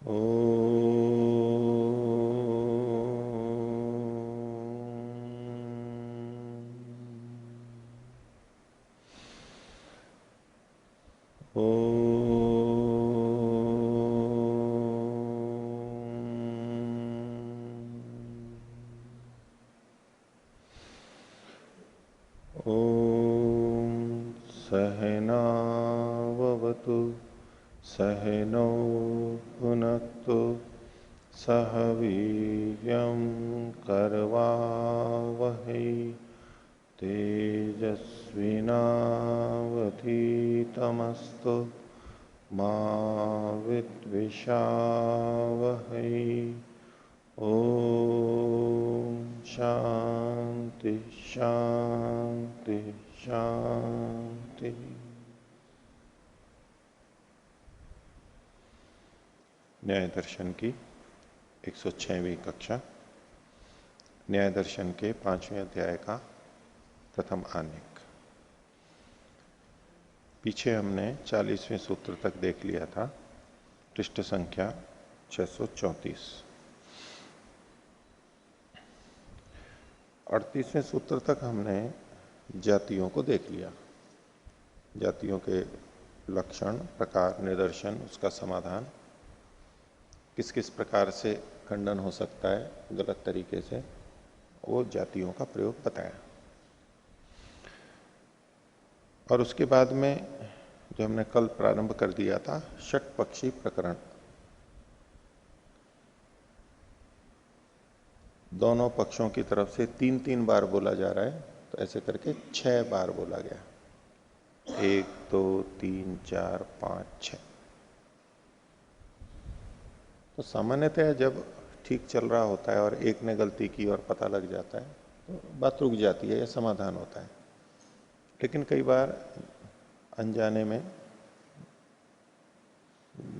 ओ ॐ सहनाववतु सहनौ भुनक्तु सह वीर्यं करवावहै तेजस्विनावधीतमस्तु मा विद्विषावहै। ओम शांति शांति शांति। न्याय दर्शन की 106वीं कक्षा, न्याय दर्शन के 5वें अध्याय का प्रथम आनेक। पीछे हमने 40वें सूत्र तक देख लिया था, पृष्ठ संख्या 634। 38वें सूत्र तक हमने जातियों को देख लिया, जातियों के लक्षण, प्रकार, निदर्शन, उसका समाधान, किस किस प्रकार से खंडन हो सकता है गलत तरीके से, वो जातियों का प्रयोग बताया। और उसके बाद में जो हमने कल प्रारंभ कर दिया था, षट पक्षी प्रकरण, दोनों पक्षों की तरफ से 3-3 बार बोला जा रहा है, तो ऐसे करके 6 बार बोला गया। 1 2 3 4 5 6। तो सामान्यतः जब ठीक चल रहा होता है और एक ने गलती की और पता लग जाता है तो बात रुक जाती है या समाधान होता है। लेकिन कई बार अनजाने में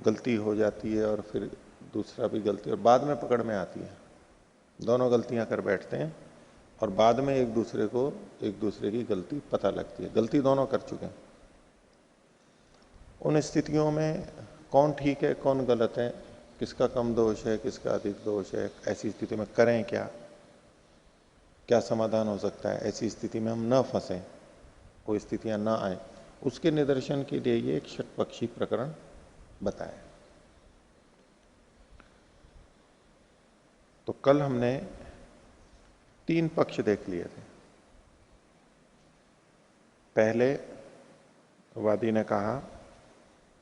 गलती हो जाती है और फिर दूसरा भी गलती, और बाद में पकड़ में आती है, दोनों गलतियां कर बैठते हैं और बाद में एक दूसरे की गलती पता लगती है, गलती दोनों कर चुके हैं। उन स्थितियों में कौन ठीक है कौन गलत है, किसका कम दोष है किसका अधिक दोष है, ऐसी स्थिति में करें क्या, क्या समाधान हो सकता है, ऐसी स्थिति में हम न फंसे, वो स्थितियां ना आए, उसके निदर्शन के लिए ये एक षटपक्षी प्रकरण बताया। तो कल हमने 3 पक्ष देख लिए थे। पहले वादी ने कहा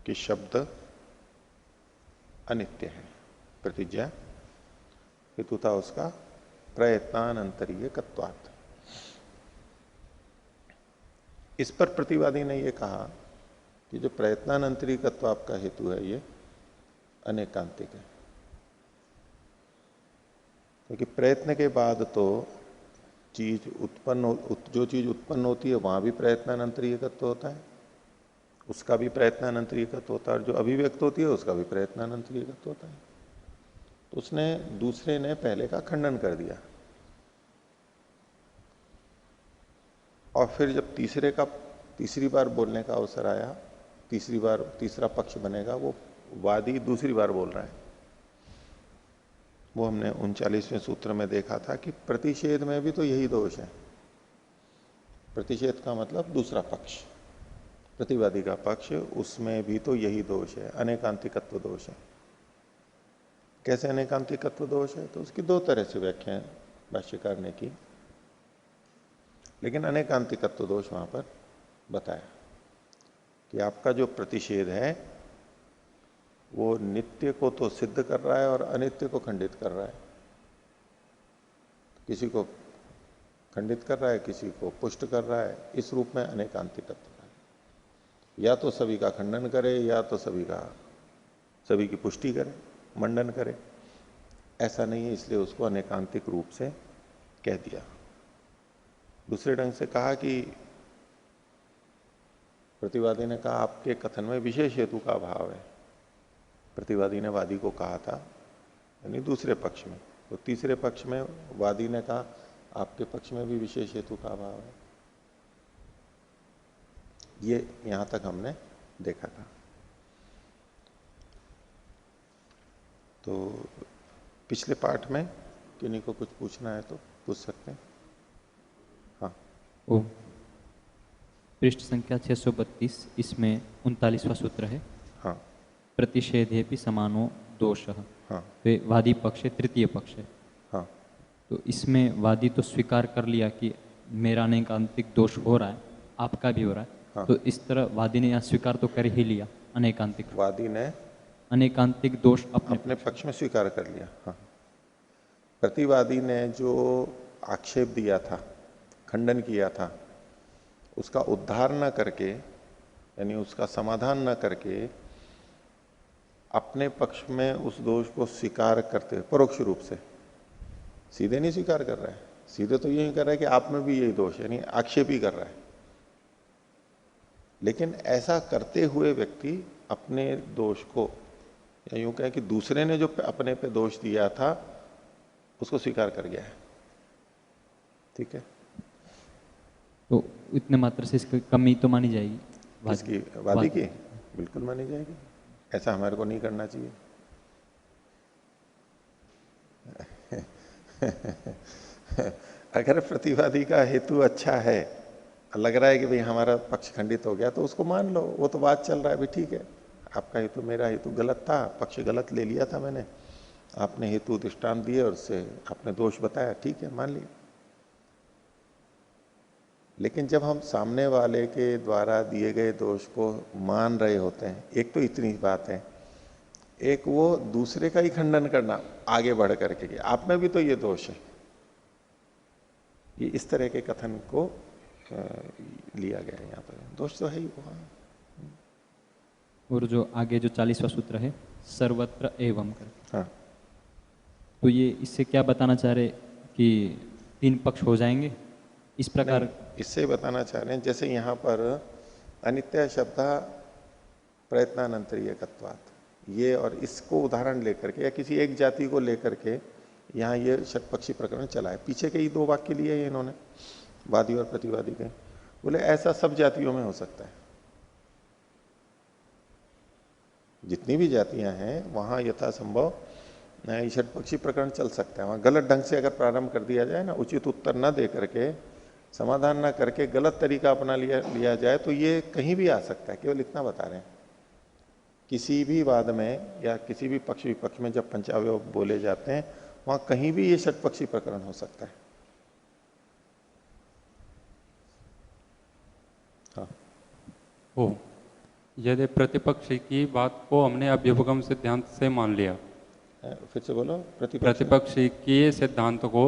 कि शब्द अनित्य है, प्रतिज्ञा हेतु था उसका प्रयत्नानंतरीय कत्वात्। इस पर प्रतिवादी ने यह कहा कि जो प्रयत्नानंतरीय कत्व आपका हेतु है ये अनेकांतिक है, क्योंकि प्रयत्न के बाद तो जो चीज उत्पन्न होती है वहां भी प्रयत्नानंतरीय तत्व होता है, उसका भी प्रयत्नानंतरीय तत्व होता है, और जो अभिव्यक्त होती है उसका भी प्रयत्नानंतरीय तत्व होता है। तो उसने दूसरे ने पहले का खंडन कर दिया, और फिर जब तीसरी बार बोलने का अवसर आया, तीसरा पक्ष बनेगा, वो वादी दूसरी बार बोल रहा है। वो हमने 39वें सूत्र में देखा था कि प्रतिषेध में भी तो यही दोष है। प्रतिषेध का मतलब दूसरा पक्ष, प्रतिवादी का पक्ष, उसमें भी तो यही दोष है, अनेकांतिकत्व दोष है। कैसे अनेकांतिकत्व दोष है, तो उसकी 2 तरह से व्याख्या है भाष्यकार ने की, लेकिन अनेकांतिकत्व दोष वहां पर बताया कि आपका जो प्रतिषेध है वो नित्य को तो सिद्ध कर रहा है और अनित्य को खंडित कर रहा है। किसी को खंडित कर रहा है, किसी को पुष्ट कर रहा है, इस रूप में अनेकांतिकत्व है। या तो सभी का खंडन करे या तो सभी की पुष्टि करे, मंडन करे, ऐसा नहीं है, इसलिए उसको अनेकांतिक रूप से कह दिया। दूसरे ढंग से कहा कि प्रतिवादी ने कहा आपके कथन में विशेष हेतु का अभाव है, प्रतिवादी ने वादी को कहा था, यानी दूसरे पक्ष में। तो तीसरे पक्ष में वादी ने कहा आपके पक्ष में भी विशेष हेतु का अभाव है। ये यहां तक हमने देखा था। तो पिछले पाठ में किन्हीं को कुछ पूछना है तो पूछ सकते हैं। हाँ, ओ पृष्ठ संख्या 632, इसमें 39वां सूत्र है। हाँ, प्रतिषेधे भी समानो दोषः। हाँ, वे वादी पक्ष है, तृतीय पक्ष है। हाँ, तो इसमें वादी तो स्वीकार कर लिया कि मेरा अनेकांतिक दोष हो रहा है, आपका भी हो रहा है। हाँ। तो इस तरह वादी ने यहाँ स्वीकार तो कर ही लिया अनेकांतिक, वादी ने अनेकांतिक दोष अपने पक्ष में स्वीकार कर लिया। हाँ, प्रतिवादी ने जो आक्षेप दिया था, खंडन किया था, उसका उद्धार न करके, यानी उसका समाधान न करके, अपने पक्ष में उस दोष को स्वीकार करते हुए परोक्ष रूप से, सीधे नहीं स्वीकार कर रहा है, सीधे तो यही कर रहा है कि आप में भी यही दोष है, यानी आक्षेप ही कर रहा है। लेकिन ऐसा करते हुए व्यक्ति अपने दोष को, या यूं कहें कि दूसरे ने जो अपने पे दोष दिया था उसको स्वीकार कर गया है। ठीक है, तो इतने मात्र से इसकी कमी तो मानी जाएगी इसकी वादी की बिल्कुल मानी जाएगी। ऐसा हमारे को नहीं करना चाहिए। अगर प्रतिवादी का हेतु अच्छा है, लग रहा है कि भाई हमारा पक्ष खंडित हो गया, तो उसको मान लो, वो तो बात चल रहा है, भाई ठीक है, आपका हेतु मेरा हेतु गलत था, पक्ष गलत ले लिया था मैंने, आपने हेतु दृष्टांत दिए और उससे आपने दोष बताया, ठीक है, मान लिया। लेकिन जब हम सामने वाले के द्वारा दिए गए दोष को मान रहे होते हैं, एक तो इतनी बात है, एक वो दूसरे का ही खंडन करना आगे बढ़ करके कि आप में भी तो ये दोष है, ये इस तरह के कथन को लिया गया है यहाँ पर। दोष तो है ही वो। और जो आगे जो 40वां सूत्र है, सर्वत्र एवं कर, हाँ, तो ये इससे क्या बताना चाह रहे कि 3 पक्ष हो जाएंगे इस प्रकार? इससे बताना चाह रहे हैं, जैसे यहाँ पर अनित्य शब्द प्रयत्नानंतरीयकत्वात्, ये और इसको उदाहरण लेकर के या किसी एक जाति को लेकर के यहाँ ये षटपक्षी प्रकरण चला है। पीछे के ही 2 वाक्य लिए हैं इन्होंने, वादी और प्रतिवादी के। बोले ऐसा सब जातियों में हो सकता है, जितनी भी जातियां हैं वहां यथासंभव षटपक्षी प्रकरण चल सकता है। वहां गलत ढंग से अगर प्रारंभ कर दिया जाए ना, उचित उत्तर न दे करके, समाधान न करके गलत तरीका अपना लिया जाए, तो ये कहीं भी आ सकता है। केवल इतना बता रहे हैं, किसी भी वाद में या किसी भी पक्ष विपक्ष में जब पंचावयव बोले जाते हैं, वहां कहीं भी ये षटपक्षी प्रकरण हो सकता है। हाँ, हो यदि प्रतिपक्ष की बात को हमने अभ्युपगम सिद्धांत से मान लिया, फिर से बोलो, प्रतिपक्ष के सिद्धांत को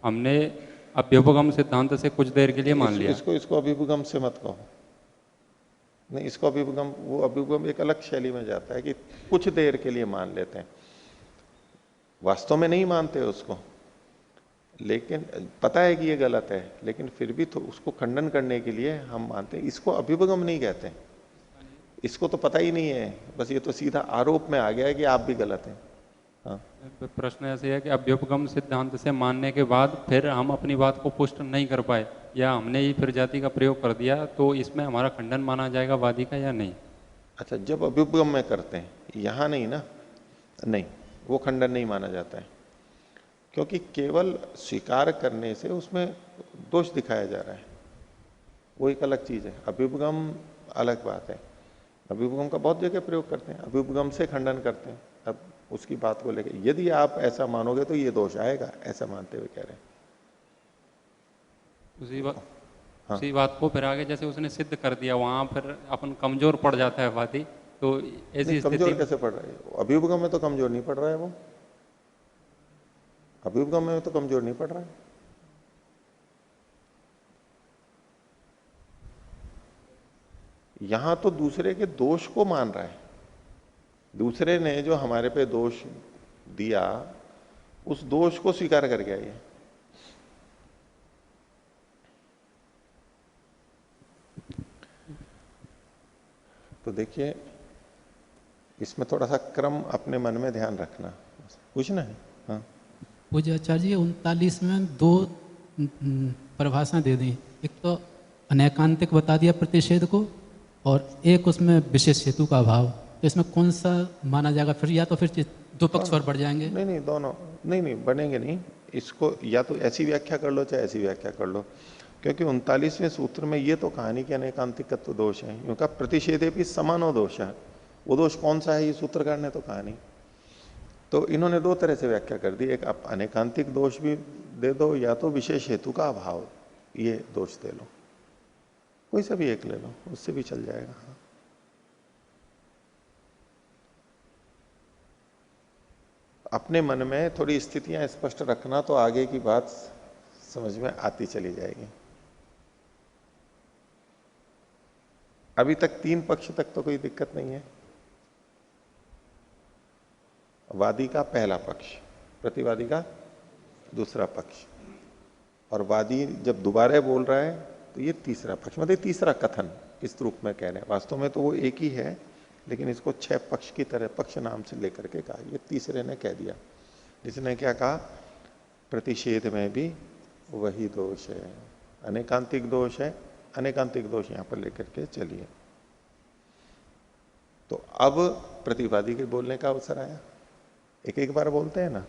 हमने अभ्युपगम सिद्धांत से कुछ देर के लिए मान लिया। इसको अभ्युपगम से मत कहो, नहीं, इसको अभ्युपगम, वो अभ्युपगम एक अलग शैली में जाता है कि कुछ देर के लिए मान लेते हैं, वास्तव में नहीं मानते उसको, लेकिन पता है कि ये गलत है, लेकिन फिर भी तो उसको खंडन करने के लिए हम मानते हैं। इसको अभ्युपगम नहीं कहते, इसको तो पता ही नहीं है, बस ये तो सीधा आरोप में आ गया है कि आप भी गलत हैं। हाँ, प्रश्न ऐसे है कि अभ्युपगम सिद्धांत से मानने के बाद फिर हम अपनी बात को पुष्ट नहीं कर पाए, या हमने ही फिर जाति का प्रयोग कर दिया, तो इसमें हमारा खंडन माना जाएगा वादी का या नहीं? अच्छा, जब अभ्युपगम में करते हैं, यहाँ नहीं ना, नहीं, वो खंडन नहीं माना जाता है, क्योंकि केवल स्वीकार करने से उसमें दोष दिखाया जा रहा है, वो एक अलग चीज है। अभ्युपगम अलग बात है, अभ्युपगम का बहुत जगह प्रयोग करते हैं, अभ्युपगम से खंडन करते हैं। अब उसकी बात को लेकर यदि आप ऐसा मानोगे तो ये दोष आएगा, ऐसा मानते हुए कह रहे हैं। उसी बात को फिर आगे जैसे उसने सिद्ध कर दिया, वहां फिर अपन कमजोर पड़ जाता है वादी, तो ऐसी कमजोर कैसे पड़ रहा है? अभ्युपगम में तो कमजोर नहीं पड़ रहा है, वो अभ्युपगम में तो कमजोर नहीं पड़ रहा है। यहां तो दूसरे के दोष को मान रहा है, दूसरे ने जो हमारे पे दोष दिया, उस दोष को स्वीकार कर गया ये। तो देखिए, इसमें थोड़ा सा क्रम अपने मन में ध्यान रखना, पूछना है। हाँ, पूज्य आचार्य जी, 39 में 2 परिभाषा दे दी, एक तो अनेकांतिक बता दिया प्रतिषेध को, और एक उसमें विशेष हेतु का अभाव। तो इसमें कौन सा माना जाएगा फिर? या तो फिर दो पक्ष और बढ़ जाएंगे? नहीं नहीं, दोनों नहीं नहीं बनेंगे नहीं। इसको या तो ऐसी व्याख्या कर लो चाहे ऐसी व्याख्या कर लो, क्योंकि 39वें सूत्र में ये तो कहानी कि अनेकांतिकत्व दोष है, क्योंकि प्रतिषेधे भी समानो दोष है। वो दोष कौन सा है ये सूत्रकार ने तो कहा नहीं। तो इन्होंने दो तरह से व्याख्या कर दी, एक आप अनेकांतिक दोष भी दे दो या तो विशेष हेतु का अभाव ये दोष दे लो, कोई सा भी एक ले लो, उससे भी चल जाएगा। हाँ। अपने मन में थोड़ी स्थितियां स्पष्ट रखना तो आगे की बात समझ में आती चली जाएगी। अभी तक तीन पक्ष तक तो कोई दिक्कत नहीं है। वादी का पहला पक्ष, प्रतिवादी का दूसरा पक्ष, और वादी जब दोबारा बोल रहा है तो ये तीसरा पक्ष, मतलब तीसरा कथन इस रूप में कह रहे हैं। वास्तव में तो वो एक ही है, लेकिन इसको 6 पक्ष की तरह पक्ष नाम से लेकर के कहा। ये तीसरे ने कह दिया, जिसने क्या कहा, प्रतिषेध में भी वही दोष है, अनेकांतिक दोष है। अनेकांतिक दोष यहां पर लेकर के चलिए। तो अब प्रतिवादी के बोलने का अवसर आया। एक एक बार बोलते हैं ना,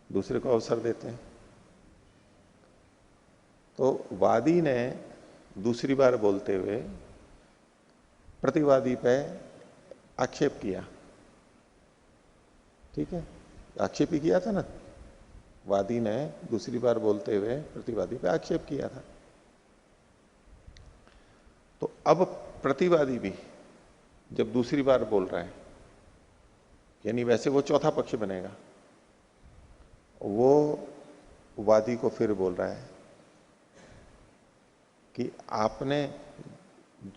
दूसरे को अवसर देते हैं। तो वादी ने दूसरी बार बोलते हुए प्रतिवादी पे आक्षेप किया। ठीक है, आक्षेप ही किया था ना। वादी ने दूसरी बार बोलते हुए प्रतिवादी पे आक्षेप किया था। तो अब प्रतिवादी भी जब दूसरी बार बोल रहा है, यानी वैसे वो चौथा पक्ष बनेगा, वो वादी को फिर बोल रहा है कि आपने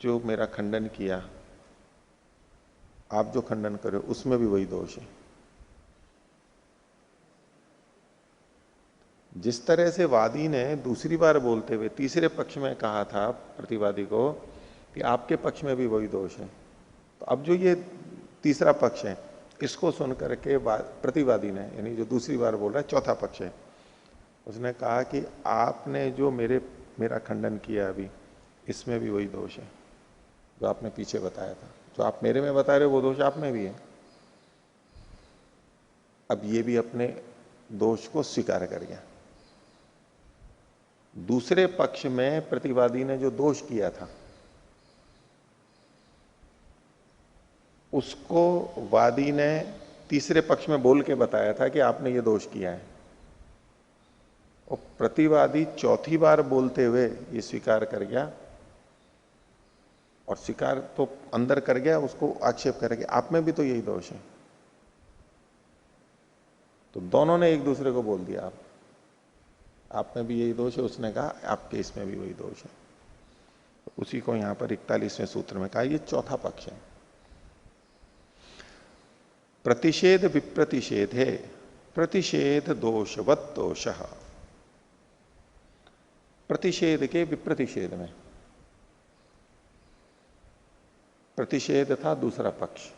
जो मेरा खंडन किया, आप जो खंडन कर रहे हो उसमें भी वही दोष है। जिस तरह से वादी ने दूसरी बार बोलते हुए तीसरे पक्ष में कहा था प्रतिवादी को कि आपके पक्ष में भी वही दोष है, तो अब जो ये तीसरा पक्ष है इसको सुन करके प्रतिवादी ने, यानी जो दूसरी बार बोल रहा है चौथा पक्ष है, उसने कहा कि आपने जो मेरा खंडन किया अभी, इसमें भी वही दोष है जो आपने पीछे बताया था। जो आप मेरे में बता रहे हो वो दोष आप में भी है। अब ये भी अपने दोष को स्वीकार कर गया। दूसरे पक्ष में प्रतिवादी ने जो दोष किया था उसको वादी ने तीसरे पक्ष में बोल के बताया था कि आपने ये दोष किया है, और प्रतिवादी चौथी बार बोलते हुए ये स्वीकार कर गया, और स्वीकार तो अंदर कर गया, उसको आक्षेप करेगा आप में भी तो यही दोष है। तो दोनों ने एक दूसरे को बोल दिया आप में भी यही दोष है, उसने कहा आपके इसमें भी वही दोष है। तो उसी को यहां पर 41वें सूत्र में कहा ये चौथा पक्ष है। प्रतिषेध विप्रतिषेध है, प्रतिषेध दोषवत दोष। प्रतिषेध के विप्रतिषेध में, प्रतिषेध था दूसरा पक्ष,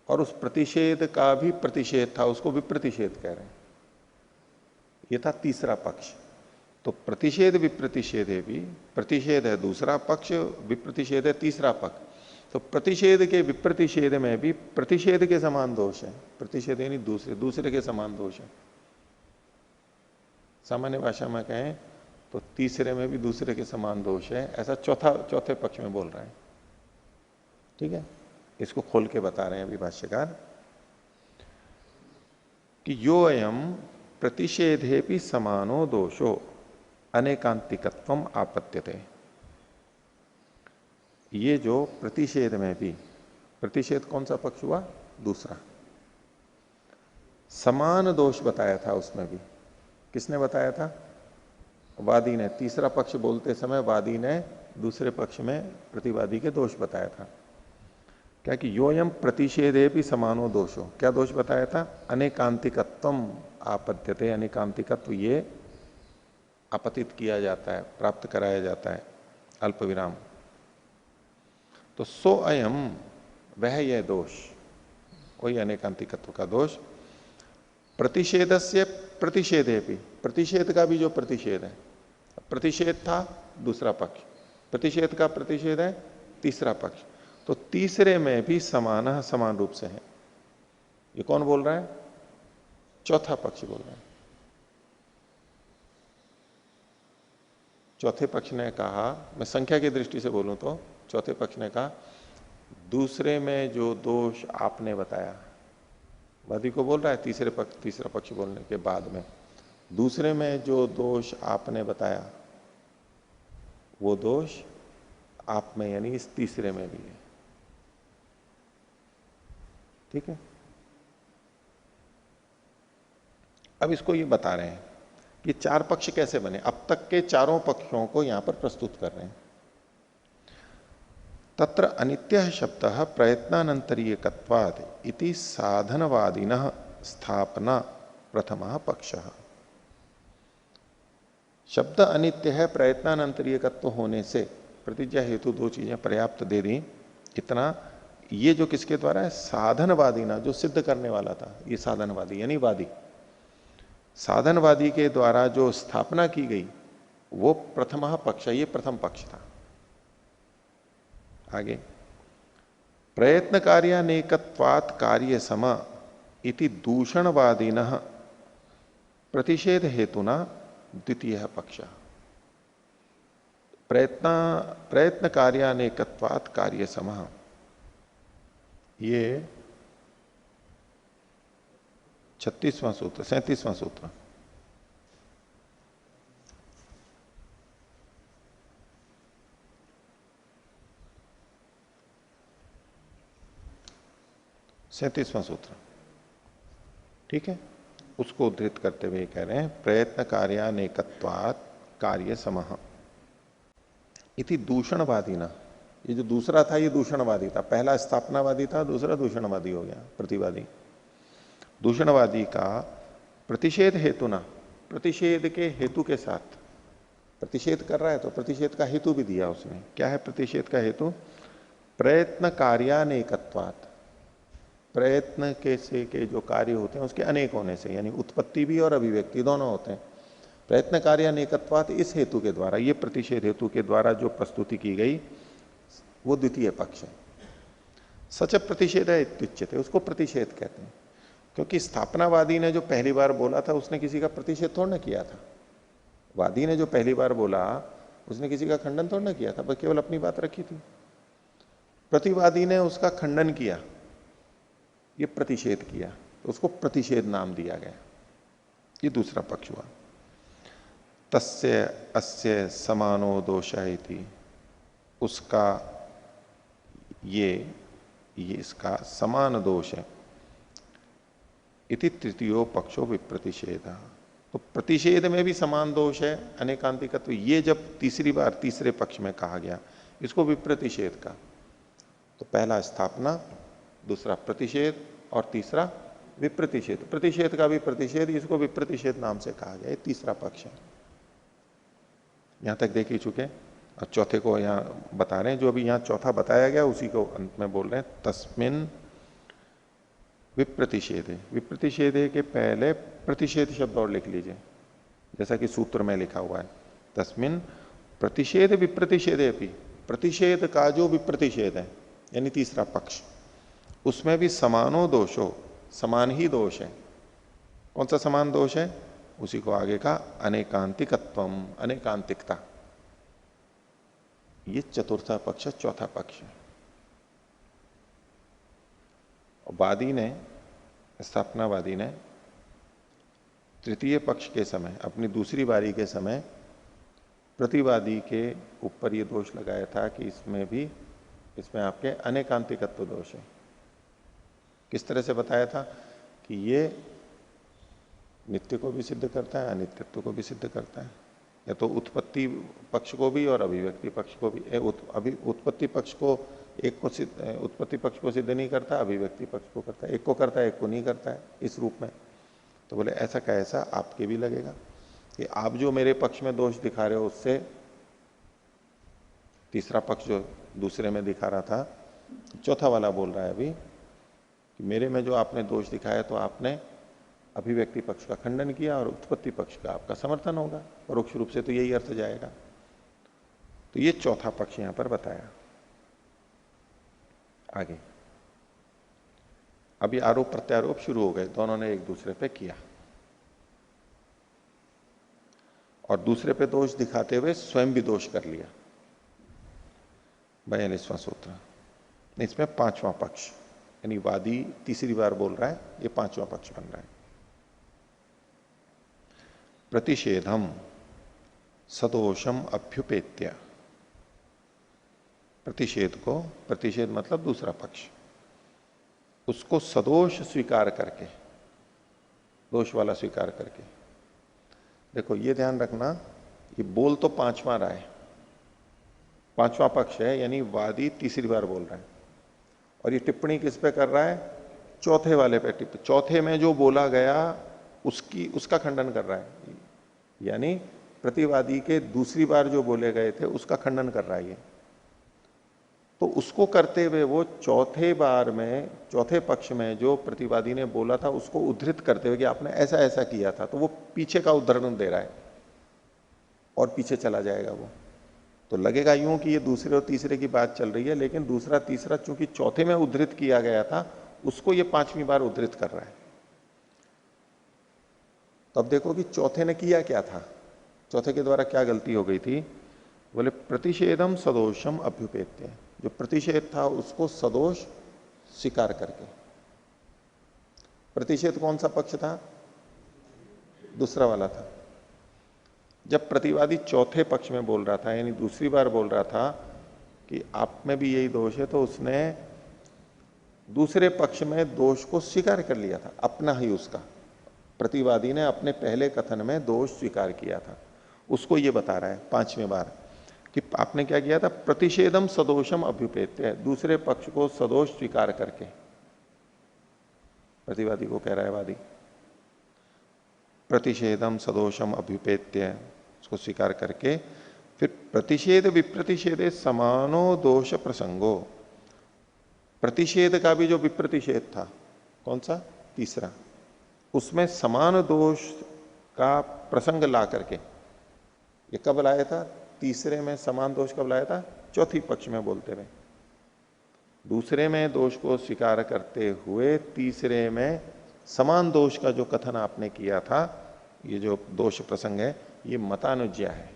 और उस प्रतिषेध का भी प्रतिषेध था, उसको विप्रतिषेध कह रहे हैं। यह था तीसरा पक्ष। तो प्रतिषेध विप्रतिषेध है, भी प्रतिषेध है दूसरा पक्ष, विप्रतिषेध है तीसरा पक्ष। तो प्रतिषेध के विप्रतिषेध में भी प्रतिषेध के समान दोष है। प्रतिषेध यानी दूसरे के समान दोष है। सामान्य भाषा में कहें तो तीसरे में भी दूसरे के समान दोष है, ऐसा चौथे पक्ष में बोल रहे हैं। ठीक है, इसको खोल के बता रहे हैं अभी भाष्यकार कि यो अयम प्रतिषेधे भी समानो दोषो अनेकांतिकत्वम आपत्त्यते। ये जो प्रतिषेध में भी, प्रतिषेध कौन सा पक्ष हुआ? दूसरा। समान दोष बताया था उसमें भी। किसने बताया था? वादी ने। तीसरा पक्ष बोलते समय वादी ने दूसरे पक्ष में प्रतिवादी के दोष बताया था। क्या कि योयम प्रतिषेधे भी समानो दोषो, क्या दोष बताया था? अनेकांतिकत्वम आपद्यते, अनेकांतिकत्व ये आपतित किया जाता है, प्राप्त कराया जाता है, अल्प विराम। तो सो अयम, वह यह दोष, वही अनेकांतिकत्व का दोष, प्रतिषेध से प्रतिषेधे भी, प्रतिषेध का भी जो प्रतिषेध है, प्रतिषेध था दूसरा पक्ष, प्रतिषेध का प्रतिषेध है तीसरा पक्ष, तो तीसरे में भी समान रूप से है। ये कौन बोल रहा है? चौथा पक्ष बोल रहा है। चौथे पक्ष ने कहा, मैं संख्या की दृष्टि से बोलूं तो चौथे पक्ष ने कहा दूसरे में जो दोष आपने बताया, वादी को बोल रहा है तीसरा पक्ष बोलने के बाद में, दूसरे में जो दोष आपने बताया वो दोष आप में यानी इस तीसरे में भी है। ठीक है। अब इसको ये बता रहे हैं कि चार पक्ष कैसे बने। अब तक के चारों पक्षों को यहां पर प्रस्तुत कर रहे हैं। तत्र अनित्य शब्द प्रयत्नानंतरीयकत्वाद इति साधनवादिनः स्थापना प्रथमः पक्षः। शब्द अनित्य है, प्रयत्नानंतरीयकत्व होने से प्रतिज्ञा हेतु दो चीजें पर्याप्त दे दी। इतना ये जो किसके द्वारा है? साधनवादी ना, जो सिद्ध करने वाला था, ये साधनवादी यानी वादी, साधनवादी के द्वारा जो स्थापना की गई वो प्रथम पक्ष, ये प्रथम पक्ष था। आगे प्रयत्न कार्यानेकत्वात् कार्य सम इति दूषणवादिनः प्रतिषेध हेतुना द्वितीय पक्ष। प्रयत्न कार्यानेकत्वात् कार्य सम, ये 36वां सूत्र, 37वां सूत्र। सैंतीसवां सूत्र, ठीक है। उसको उद्धृत करते हुए कह रहे हैं प्रयत्न कार्यानेकत्वात् कार्य समः इति दूषणवादी ना। ये जो दूसरा था ये दूषणवादी था, पहला स्थापनावादी था, दूसरा दूषणवादी हो गया, प्रतिवादी। दूषणवादी का प्रतिषेध हेतु ना, प्रतिषेध के हेतु के साथ, प्रतिषेध कर रहा है तो प्रतिषेध का हेतु भी दिया उसने। क्या है प्रतिषेध का हेतु? प्रयत्न कार्यानेकत्वात्, प्रयत्न के जो कार्य होते हैं उसके अनेक होने से, यानी उत्पत्ति भी और अभिव्यक्ति दोनों होते हैं। प्रयत्न कार्यानेकत्वात् इस हेतु के द्वारा, ये प्रतिषेध हेतु के द्वारा जो प्रस्तुति की गई वो द्वितीय पक्ष है। सच प्रतिषेध है इत्युच्यते, उसको प्रतिषेध कहते हैं। क्योंकि स्थापनावादी ने जो पहली बार बोला था उसने किसी का प्रतिषेध थोड़ा ना किया था। वादी ने जो पहली बार बोला उसने किसी का खंडन थोड़ा ना किया था, बस केवल अपनी बात रखी थी। प्रतिवादी ने उसका खंडन किया, ये प्रतिषेध किया, तो उसको प्रतिषेध नाम दिया गया। ये दूसरा पक्ष हुआ। तस्य अस्य समानो दोषः इति, उसका ये इसका समान दोष है। इति तृतीयो पक्षो विप्रतिषेध, तो प्रतिषेध में भी समान दोष है अनेकांतिकत्व। ये जब तीसरी बार तीसरे पक्ष में कहा गया इसको विप्रतिषेध का, तो पहला स्थापना, दूसरा प्रतिषेध और तीसरा विप्रतिषेध। प्रतिषेध का भी प्रतिषेध, इसको विप्रतिषेध नाम से कहा गया। ये तीसरा पक्ष है। यहां तक देख ही चुके, और चौथे को यहां बता रहे हैं। जो अभी यहां चौथा बताया गया उसी को अंत में बोल रहे हैं। तस्मिन विप्रतिषेध, विप्रतिषेध के पहले प्रतिषेध शब्द और लिख लीजिए, जैसा कि सूत्र में लिखा हुआ है। तस्मिन प्रतिषेध विप्रतिषेधे भी, प्रतिषेध का जो विप्रतिषेध है यानी तीसरा पक्ष, उसमें भी समानो दोषो, समान ही दोष है। कौन सा समान दोष है? उसी को आगे का अनेकांतिकत्वम, अनेकांतिकता। ये चतुर्था पक्ष, चौथा पक्ष है। वादी ने, स्थापनावादी ने तृतीय पक्ष के समय, अपनी दूसरी बारी के समय प्रतिवादी के ऊपर ये दोष लगाया था कि इसमें आपके अनेकांतिकत्व दोष है। किस तरह से बताया था कि ये नित्य को भी सिद्ध करता है, अनित्यत्व को भी सिद्ध करता है, या तो उत्पत्ति पक्ष को भी और अभिव्यक्ति पक्ष को भी। उत्पत्ति पक्ष को एक को उत्पत्ति पक्ष को सिद्ध नहीं करता, अभिव्यक्ति पक्ष को करता है। एक को करता है, एक को नहीं करता है, इस रूप में। तो बोले ऐसा का ऐसा आपके भी लगेगा कि आप जो मेरे पक्ष में दोष दिखा रहे हो उससे तीसरा पक्ष जो दूसरे में दिखा रहा था, चौथा वाला बोल रहा है अभी कि मेरे में जो आपने दोष दिखाया तो आपने अभिव्यक्ति पक्ष का खंडन किया और उत्पत्ति पक्ष का आपका समर्थन होगा, परोक्ष रूप से तो यही अर्थ जाएगा। तो ये चौथा पक्ष यहां पर बताया। आगे अभी आरोप प्रत्यारोप शुरू हो गए, दोनों ने एक दूसरे पे किया और दूसरे पे दोष दिखाते हुए स्वयं भी दोष कर लिया। 42वां सूत्र, इसमें 5वां पक्ष, यानी वादी तीसरी बार बोल रहा है, ये 5वां पक्ष बन रहा है। प्रतिषेधम सदोषम अभ्युपेत्य, प्रतिषेध को, प्रतिषेध मतलब दूसरा पक्ष, उसको सदोष स्वीकार करके, दोष वाला स्वीकार करके। देखो ये ध्यान रखना, ये बोल तो 5वां रहा है, 5वां पक्ष है, यानी वादी तीसरी बार बोल रहा है, और ये टिप्पणी किस पे कर रहा है? चौथे वाले पे चौथे में जो बोला गया उसका खंडन कर रहा है, यानी प्रतिवादी के दूसरी बार जो बोले गए थे उसका खंडन कर रहा है ये। तो उसको करते हुए वो चौथे बार में, चौथे पक्ष में जो प्रतिवादी ने बोला था उसको उद्धृत करते हुए कि आपने ऐसा ऐसा किया था, तो वो पीछे का उदाहरण दे रहा है और पीछे चला जाएगा वो। तो लगेगा यूं कि ये दूसरे और तीसरे की बात चल रही है, लेकिन दूसरा तीसरा चूंकि चौथे में उद्धृत किया गया था उसको ये 5वीं बार उद्धृत कर रहा है। तो अब देखो कि चौथे ने किया क्या था, चौथे के द्वारा क्या गलती हो गई थी? बोले प्रतिषेधम सदोषम अभ्युपेत्य, जो प्रतिषेध था उसको सदोष स्वीकार करके। प्रतिषेध कौन सा पक्ष था? दूसरा वाला था। जब प्रतिवादी चौथे पक्ष में बोल रहा था, यानी दूसरी बार बोल रहा था कि आप में भी यही दोष है, तो उसने दूसरे पक्ष में दोष को स्वीकार कर लिया था, अपना ही उसका। प्रतिवादी ने अपने पहले कथन में दोष स्वीकार किया था, उसको ये बता रहा है 5वीं बार कि आपने क्या किया था? प्रतिषेधम सदोषम अभ्युपेत्य, दूसरे पक्ष को सदोष स्वीकार करके। प्रतिवादी को कह रहा है वादी, प्रतिषेधम सदोषम अभ्युपेत्य, उसको स्वीकार करके फिर प्रतिषेध विप्रतिषेधे समानो दोष प्रसंगो, प्रतिषेध का भी जो विप्रतिषेध था, कौन सा? तीसरा, उसमें समान दोष का प्रसंग ला करके। ये कब लाया था? तीसरे में समान दोष कब लाया था? चौथी पक्ष में बोलते हुए। दूसरे में दोष को स्वीकार करते हुए तीसरे में समान दोष का जो कथन आपने किया था, ये जो दोष प्रसंग है, ये मतानुज्या है।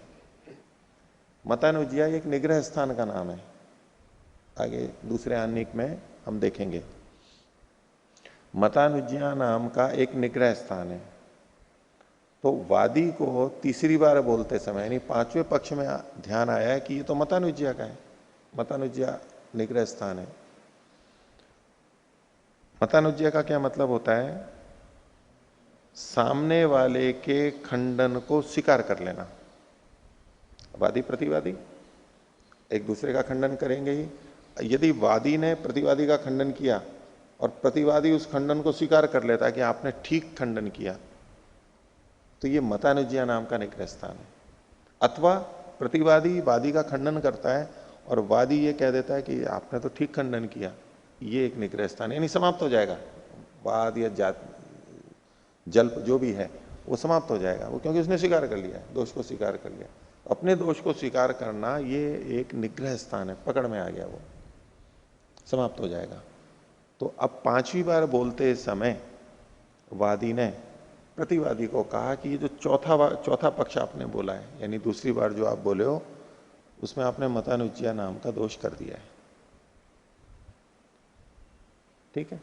मतानुज्या एक निग्रह स्थान का नाम है, आगे दूसरे आनिक में हम देखेंगे। मतानुज्या नाम का एक निग्रह स्थान है। तो वादी को तीसरी बार बोलते समय, यानी 5वें पक्ष में ध्यान आया है कि ये तो मतानुज्या का है, मतानुज्या निग्रह स्थान है। मतानुज्या का क्या मतलब होता है? सामने वाले के खंडन को स्वीकार कर लेना। वादी प्रतिवादी एक दूसरे का खंडन करेंगे ही। यदि वादी ने प्रतिवादी का खंडन किया और प्रतिवादी उस खंडन को स्वीकार कर लेता है कि आपने ठीक खंडन किया, तो ये मतानुज्या नाम का निग्रह स्थान है। अथवा प्रतिवादी वादी का खंडन करता है और वादी ये कह देता है कि आपने तो ठीक खंडन किया, ये एक निग्रह स्थान है, यानी समाप्त हो जाएगा। वाद या जल्प जो भी है वो समाप्त हो जाएगा, वो क्योंकि उसने स्वीकार कर लिया, दोष को स्वीकार कर लिया। अपने दोष को स्वीकार करना ये एक निग्रह स्थान है, पकड़ में आ गया, वो समाप्त हो जाएगा। तो अब 5वीं बार बोलते समय वादी ने प्रतिवादी को कहा कि ये जो चौथा पक्ष आपने बोला है, यानी दूसरी बार जो आप बोले हो, उसमें आपने मतानुज्या नाम का दोष कर दिया है। ठीक है?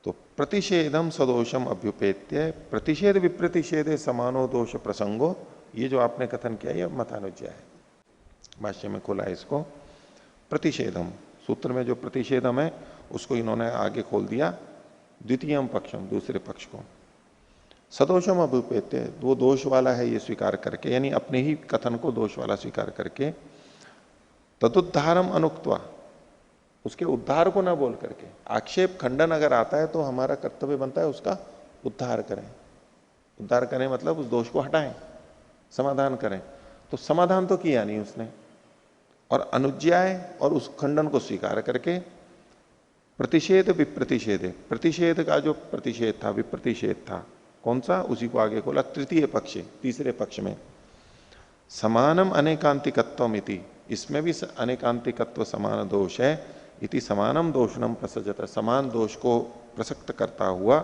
तो प्रतिषेधम सदोषम अभ्युपेत्य प्रतिषेध विप्रतिषेधे समानो दोष प्रसंगो, ये जो आपने कथन किया ये मतानुज्या है। भाष्य में खोला है इसको। प्रतिषेधम, सूत्र में जो प्रतिषेधम है उसको इन्होंने आगे खोल दिया, द्वितीयम पक्षम, दूसरे पक्ष को। सदोषम अभ्युपेत्य, वो दोष वाला है ये स्वीकार करके, यानी अपने ही कथन को दोष वाला स्वीकार करके। तदुद्धारम अनुक्त्वा, उसके उद्धार को ना बोल करके। आक्षेप खंडन अगर आता है तो हमारा कर्तव्य बनता है उसका उद्धार करें। उद्धार करें मतलब उस दोष को हटाएं, समाधान करें। तो समाधान तो किया नहीं उसने, और अनुज्ञाएं और उस खंडन को स्वीकार करके प्रतिषेध विप्रतिषेध, प्रतिषेध का जो प्रतिषेध था, विप्रतिषेध था, कौन सा? उसी को आगे खोला, तृतीय पक्ष, तीसरे पक्ष में। समानम अनेकांतिकत्वमिति, इसमें भी अनेकांतिकत्व समान दोष है, इति समानम दोषणम प्रसजत, समान दोष को प्रसक्त करता हुआ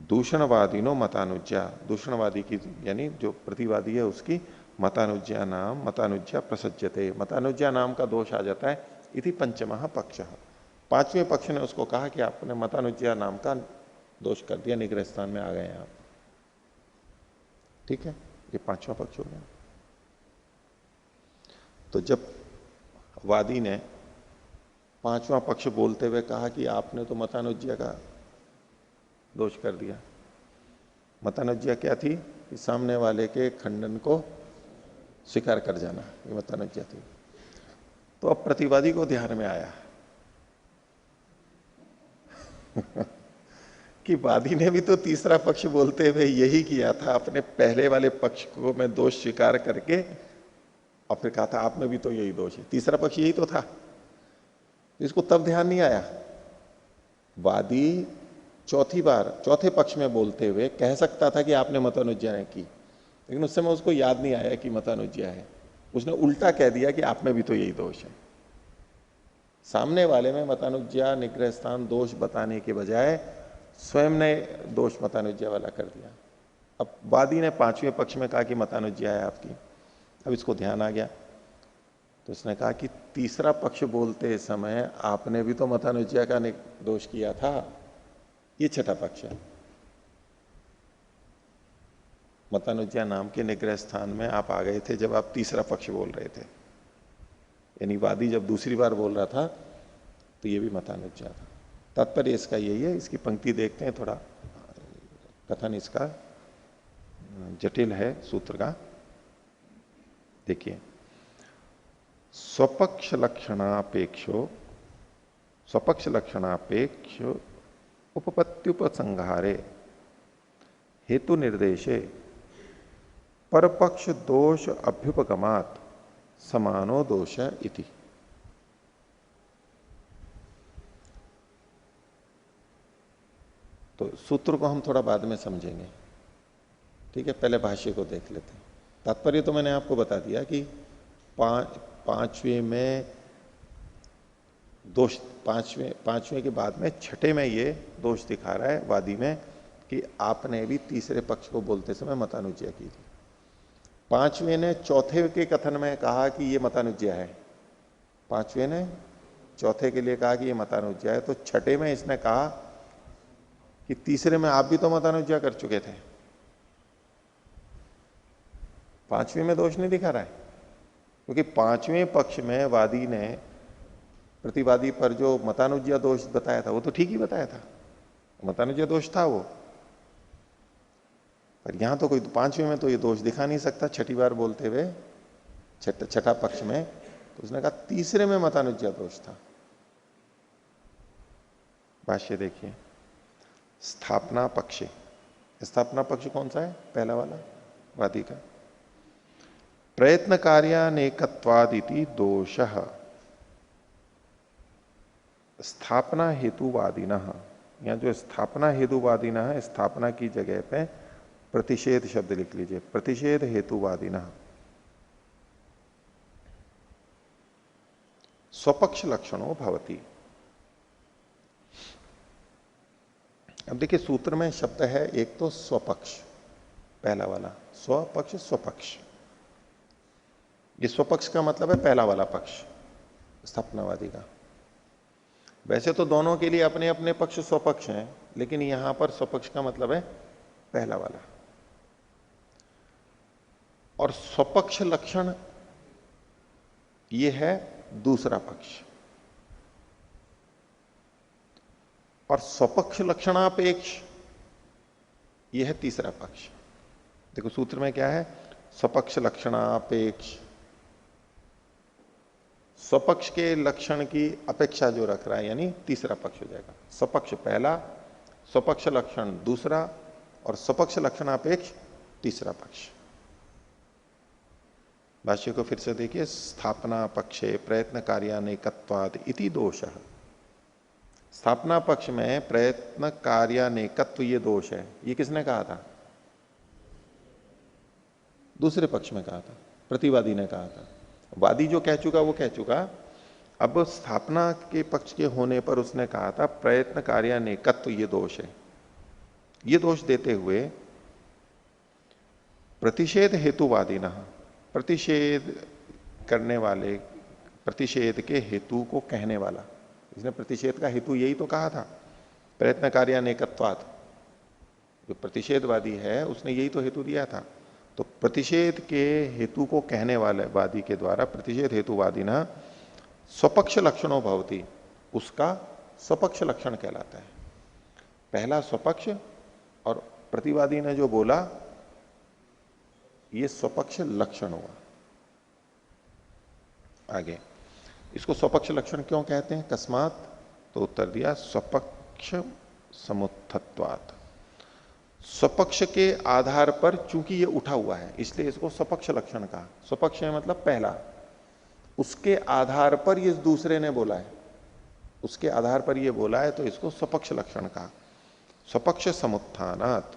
दूषणवादिनो मतानुज्ञा, दूषणवादी की यानी जो प्रतिवादी है उसकी मतानुज्ञा प्रसज्यते, मतानुज्ञा नाम का दोष आ जाता है। इति पंचमः पक्ष, पांचवें पक्ष ने उसको कहा कि आपने मतानुज्ञा नाम का दोष कर दिया, निग्रह स्थान में आ गए आप। ठीक है, ये पांचवा पक्ष हो गया। तो जब वादी ने पांचवा पक्ष बोलते हुए कहा कि आपने तो मतानुज्ञा का दोष कर दिया, मतानुज्ञा क्या थी कि सामने वाले के खंडन को स्वीकार कर जाना, ये मतानुज्ञा थी। तो अब प्रतिवादी को ध्यान में आया कि वादी ने भी तो तीसरा पक्ष बोलते हुए यही किया था, अपने पहले वाले पक्ष को मैं दोष स्वीकार करके और फिर कहा था आप में भी तो यही दोष है, तीसरा पक्ष यही तो था। इसको तब ध्यान नहीं आया। वादी चौथी बार चौथे पक्ष में बोलते हुए कह सकता था कि आपने मतानुज्ञा नहीं की, लेकिन उस समय उसको याद नहीं आया कि मतानुज्ञा है, उसने उल्टा कह दिया कि आप में भी तो यही दोष है। सामने वाले में मतानुज्ञा निग्रह स्थान दोष बताने के बजाय स्वयं ने दोष मतानुज्ञा वाला कर दिया। अब वादी ने पांचवें पक्ष में कहा कि मतानुज्ञा है आपकी, अब इसको ध्यान आ गया तो उसने कहा कि तीसरा पक्ष बोलते समय आपने भी तो मतानुज्ञा का दोष किया था, ये छठा पक्ष है। मतानुज्ञा नाम के निग्रह स्थान में आप आ गए थे जब आप तीसरा पक्ष बोल रहे थे, यानी वादी जब दूसरी बार बोल रहा था तो ये भी मतानुज्ञा था। तात्पर्य इसका यही है, इसकी पंक्ति देखते हैं, थोड़ा कथन इसका जटिल है सूत्र का। देखिए, स्वपक्ष लक्षणापेक्ष उपपत्त्युपसंहारे हेतु निर्देशे परपक्ष दोष अभ्युपगमात् समानो दोष इति। तो सूत्र को हम थोड़ा बाद में समझेंगे, ठीक है, पहले भाष्य को देख लेते हैं। तात्पर्य तो मैंने आपको बता दिया कि पांचवें में दोष, पांचवें के बाद में छठे में ये दोष दिखा रहा है वादी में कि आपने भी तीसरे पक्ष को बोलते समय मतानुज्ञा की थी। पांचवें ने चौथे के कथन में कहा कि ये मतानुज्ञा है, पांचवें ने चौथे के लिए कहा कि ये मतानुज्ञा है, तो छठे में इसने कहा कि तीसरे में आप भी तो मतानुज्ञा कर चुके थे। पांचवें में दोष नहीं दिखा रहा है, क्योंकि पांचवें पक्ष में वादी ने प्रतिवादी पर जो मतानुज्ञा दोष बताया था वो तो ठीक ही बताया था, मतानुज्ञा दोष था वो, पर यहां तो कोई पांचवें में तो ये दोष दिखा नहीं सकता छठी बार बोलते हुए छठा पक्ष में, तो उसने कहा तीसरे में मतानुज्ञा दोष था। भाष्य देखिए, स्थापना पक्ष, स्थापना पक्ष कौन सा है? पहला वाला वादी का। प्रयत्न कार्यानेकत्वादिति दोषः स्थापना हेतुवादिनः, यहां जो स्थापना हेतुवादिनः है, स्थापना की जगह पे प्रतिषेध शब्द लिख लीजिए, प्रतिषेध हेतुवादिनः स्वपक्ष लक्षणों भवति। अब देखिए सूत्र में शब्द है एक तो स्वपक्ष, पहला वाला स्वपक्ष, स्वपक्ष, ये स्वपक्ष का मतलब है पहला वाला पक्ष स्थापनावादी का। वैसे तो दोनों के लिए अपने अपने पक्ष स्वपक्ष हैं, लेकिन यहां पर स्वपक्ष का मतलब है पहला वाला। और स्वपक्ष लक्षण ये है दूसरा पक्ष, और स्वपक्ष लक्षणापेक्ष ये है तीसरा पक्ष। देखो सूत्र में क्या है, स्वपक्ष लक्षणापेक्ष, स्वपक्ष के लक्षण की अपेक्षा जो रख रहा है यानी तीसरा पक्ष हो जाएगा। स्वपक्ष पहला, स्वपक्ष लक्षण दूसरा, और स्वपक्ष लक्षणापेक्ष तीसरा पक्ष। भाष्य को फिर से देखिए, स्थापना पक्षे प्रयत्न कार्यानेकत्वाद इति दोषः, स्थापना पक्ष में प्रयत्न कार्यानेकत्व ये दोष है। ये किसने कहा था? दूसरे पक्ष में कहा था, प्रतिवादी ने कहा था। वादी जो कह चुका वो कह चुका अब स्थापना के पक्ष के होने पर उसने कहा था प्रयत्न कार्यानेकत्व ये दोष है। ये दोष देते हुए प्रतिषेध हेतुवादी न, प्रतिषेध करने वाले, प्रतिषेध के हेतु को कहने वाला, इसने प्रतिषेध का हेतु यही तो कहा था, प्रयत्न कार्यानेकत्वात्। जो प्रतिषेधवादी है उसने यही तो हेतु दिया था। तो प्रतिषेध के हेतु को कहने वाले वादी के द्वारा प्रतिषेध हेतुवादी ना स्वपक्ष लक्षणों भवती, उसका स्वपक्ष लक्षण कहलाता है। पहला स्वपक्ष और प्रतिवादी ने जो बोला ये स्वपक्ष लक्षण हुआ। आगे इसको स्वपक्ष लक्षण क्यों कहते हैं, कस्मात, तो उत्तर दिया स्वपक्ष समुत्थत्वात्। स्वपक्ष के आधार पर चूंकि ये उठा हुआ है इसलिए इसको स्वपक्ष लक्षण कहा। स्वपक्ष है मतलब पहला, उसके आधार पर ये दूसरे ने बोला है, उसके आधार पर ये बोला है तो इसको स्वपक्ष लक्षण कहा। स्वपक्ष समुत्थानात्।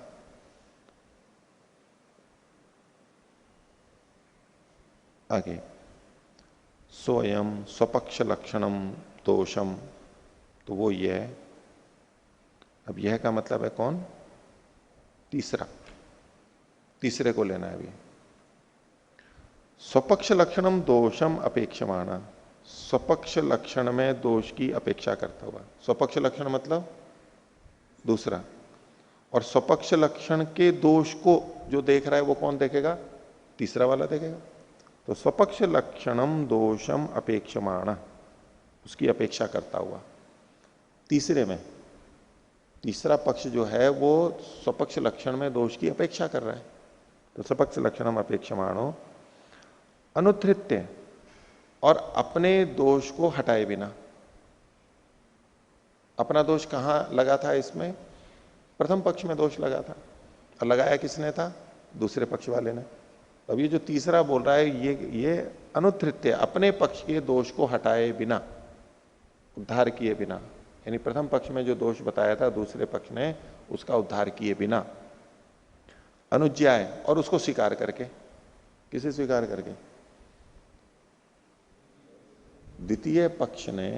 आगे स्वयं स्वपक्ष लक्षणम दोषम, तो वो ये है। अब यह का मतलब है कौन, तीसरा, तीसरे को लेना है अभी। स्वपक्ष लक्षणम दोषम अपेक्षमाणा, स्वपक्ष लक्षण में दोष की अपेक्षा करता हुआ। स्वपक्ष लक्षण मतलब दूसरा, और स्वपक्ष लक्षण के दोष को जो देख रहा है वो कौन देखेगा, तीसरा वाला देखेगा। तो स्वपक्ष लक्षणम दोषम अपेक्षमाणा, उसकी अपेक्षा करता हुआ। तीसरे में तीसरा पक्ष जो है वो स्वपक्ष लक्षण में दोष की अपेक्षा कर रहा है। तो स्वपक्ष लक्षणम अपेक्षमाणो अनुधृत्य, और अपने दोष को हटाए बिना। अपना दोष कहां लगा था इसमें, प्रथम पक्ष में दोष लगा था, और लगाया किसने था, दूसरे पक्ष वाले ने। अब ये जो तीसरा बोल रहा है ये अनुधृत्य, अपने पक्ष के दोष को हटाए बिना, उद्धार किए बिना, यानी प्रथम पक्ष में जो दोष बताया था दूसरे पक्ष ने उसका उद्धार किए बिना, अनुज्ञाय, और उसको स्वीकार करके। किसे स्वीकार करके, द्वितीय पक्ष ने,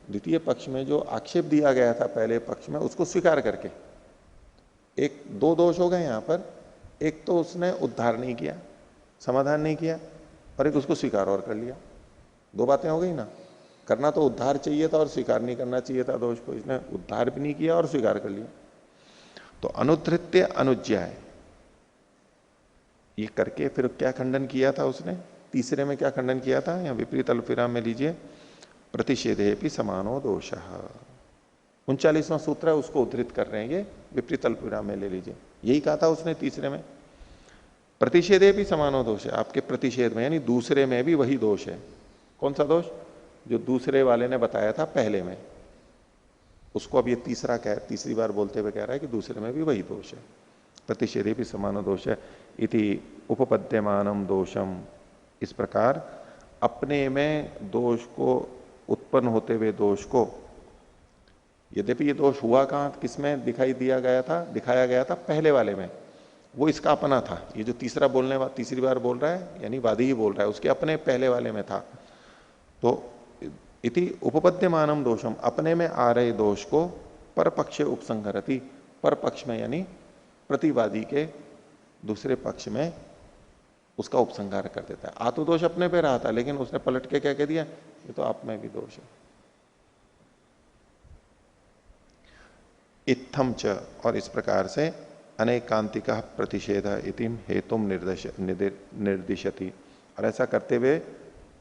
द्वितीय पक्ष में जो आक्षेप दिया गया था पहले पक्ष में उसको स्वीकार करके। एक दो दोष हो गए यहां पर, एक तो उसने उद्धार नहीं किया, समाधान नहीं किया, और एक उसको स्वीकार और कर लिया। दो बातें हो गई ना, करना तो उद्धार चाहिए था और स्वीकार नहीं करना चाहिए था दोष को, इसने उद्धार भी नहीं किया और स्वीकार कर लिया। तो अनुधृत्य अनुज्ञाय, ये करके फिर क्या खंडन किया था उसने, तीसरे में क्या खंडन किया था, या विपरीत अल्पविराम में लीजिए, प्रतिषेधे भी समानो दोष। 39वां सूत्र है उसको उद्धृत कर रहे हैं, ये विपरीत अल्पविराम में ले लीजिए। यही कहा था उसने तीसरे में, प्रतिषेधे भी समानो दोष है, आपके प्रतिषेध में यानी दूसरे में भी वही दोष है। कौन सा दोष, जो दूसरे वाले ने बताया था पहले में, उसको अब ये तीसरी बार बोलते हुए कह रहा है कि दूसरे में भी वही दोष है। प्रतिषेधे भी समानो दोष है इति उपपद्यमानम दोषम, इस प्रकार अपने में दोष को, उत्पन्न होते हुए दोष को, यद्यपि ये दोष हुआ कहां, किसमें दिखाई दिया गया था, दिखाया गया था पहले वाले में, वो इसका अपना था। ये जो तीसरा बोलने वाला तीसरी बार बोल रहा है यानी वादी ही बोल रहा है, उसके अपने पहले वाले में था। तो इति उपपद्यमानम दोषम, अपने में आ रहे दोष को पर पक्षे उपसंहरति, पर पक्ष में यानी प्रतिवादी के दूसरे पक्ष में उसका उपसंहार कर देता है। आ तो दोष अपने पे रहा था लेकिन उसने पलट के क्या कह दिया, ये तो आप में भी दोष है। इत्थम च, और इस प्रकार से अनेकांतिक प्रतिषेध इतिम हेतुम निर्दिशति, और ऐसा करते हुए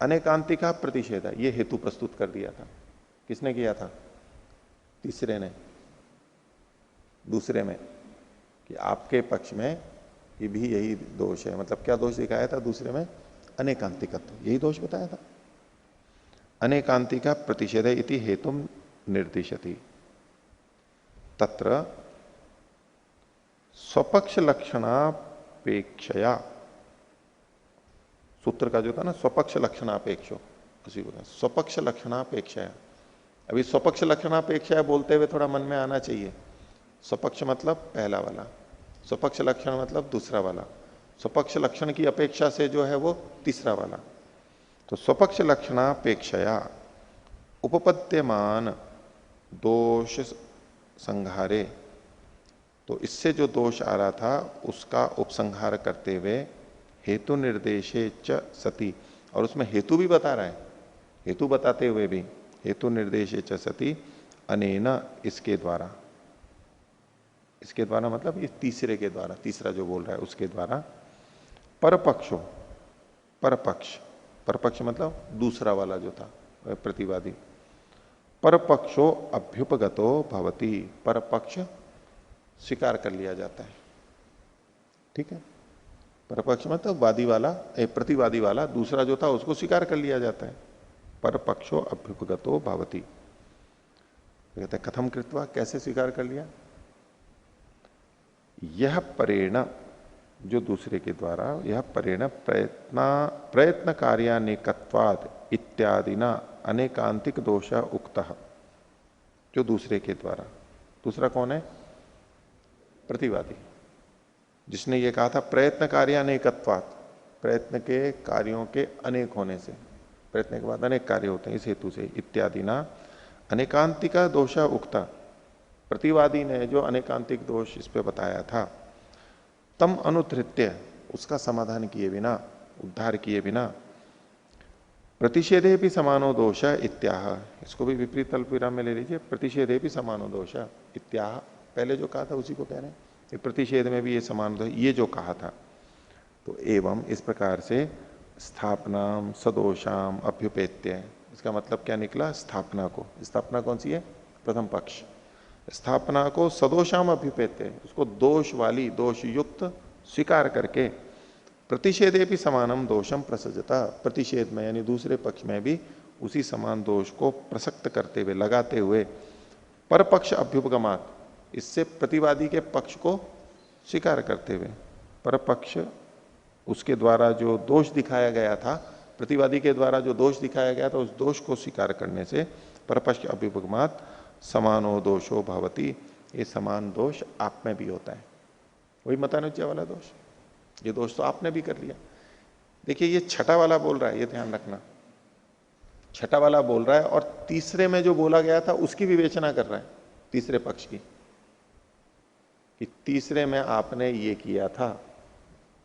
अनेकांतिक प्रतिषेध, ये हेतु प्रस्तुत कर दिया था। किसने किया था, तीसरे ने, दूसरे में, कि आपके पक्ष में ये भी यही दोष है। मतलब क्या दोष दिखाया था दूसरे में, अनेकांतिकत्व, यही दोष बताया था। अनेकांतिका प्रतिषेध इति हेतुम निर्दिशति, तत्र स्वपक्ष लक्षणापेक्षया, सूत्र का जो था ना स्वपक्ष लक्षणापेक्षो, उसी को स्वपक्ष लक्षणापेक्षया। अभी स्वपक्ष लक्षणापेक्षया बोलते हुए थोड़ा मन में आना चाहिए, स्वपक्ष मतलब पहला वाला, स्वपक्ष लक्षण मतलब दूसरा वाला, स्वपक्ष लक्षण की अपेक्षा से जो है वो तीसरा वाला। तो स्वपक्ष लक्षणापेक्षया उपपद्यमान दोष संहारे, तो इससे जो दोष आ रहा था उसका उपसंहार करते हुए हेतु निर्देशे च सति, और उसमें हेतु भी बता रहा है, हेतु बताते हुए भी हेतु निर्देशे च सति अनेन, इसके द्वारा, इसके द्वारा मतलब ये तीसरे के द्वारा, तीसरा जो बोल रहा है उसके द्वारा, परपक्षो, परपक्ष, परपक्ष मतलब दूसरा वाला जो था प्रतिवादी, परपक्षो अभ्युपगतो भवति, परपक्ष स्वीकार कर लिया जाता है। ठीक है, परपक्ष मतलब वादी वाला, प्रतिवादी वाला दूसरा जो था उसको स्वीकार कर लिया जाता है। परपक्षो अभ्युपगतो भवति, कहते हैं कथम कृत्वा, कैसे स्वीकार कर लिया, यह परेण, जो दूसरे के द्वारा, यह परेण प्रयत्न कार्यानेकत्वाद इत्यादि न अनेकांतिक दोष उक्तः, जो दूसरे के द्वारा, दूसरा कौन है, प्रतिवादी, जिसने ये कहा था प्रयत्न कार्यानेकत्वाद, प्रयत्न के कार्यों के अनेक होने से, प्रयत्न के बाद अनेक कार्य होते हैं इस हेतु से, इत्यादि ना अनेकांतिका दोष उक्ता, प्रतिवादी ने जो अनेकांतिक दोष इस पे बताया था, तम अनुधृत्य, उसका समाधान किए बिना, उद्धार किए बिना, प्रतिषेधे भी समानो दोष इत्याह, इसको भी विपरीत अल्पविराम में ले लीजिए, प्रतिषेधे भी समानो दोष इत्याह, पहले जो कहा था उसी को कह रहे हैं, प्रतिषेध में भी ये समान दोष, ये जो कहा था, तो एवं इस प्रकार से स्थापनाम सदोषाम अभ्युपेत्य, इसका मतलब क्या निकला, स्थापना को, स्थापना कौन सी है, प्रथम पक्ष, स्थापना को सदोषाम अभ्युपेत्य, उसको दोष वाली, दोष युक्त स्वीकार करके, प्रतिषेधे भी समानम दोषम प्रसजता, प्रतिषेध में यानी दूसरे पक्ष में भी उसी समान दोष को प्रसक्त करते हुए, लगाते हुए, परपक्ष अभ्युपगमात, इससे प्रतिवादी के पक्ष को स्वीकार करते हुए, परपक्ष उसके द्वारा जो दोष दिखाया गया था, प्रतिवादी के द्वारा जो दोष दिखाया गया था, उस दोष को स्वीकार करने से परपक्ष अभ्युपगमात समानो दोषो भवति, ये समान दोष आप में भी होता है, वही मतानुज्ञा वाला दोष, ये दोष तो आपने भी कर लिया। देखिए ये छठा वाला बोल रहा है, ये ध्यान रखना, छठा वाला बोल रहा है और तीसरे में जो बोला गया था उसकी विवेचना कर रहा है, तीसरे पक्ष की, कि तीसरे में आपने ये किया था,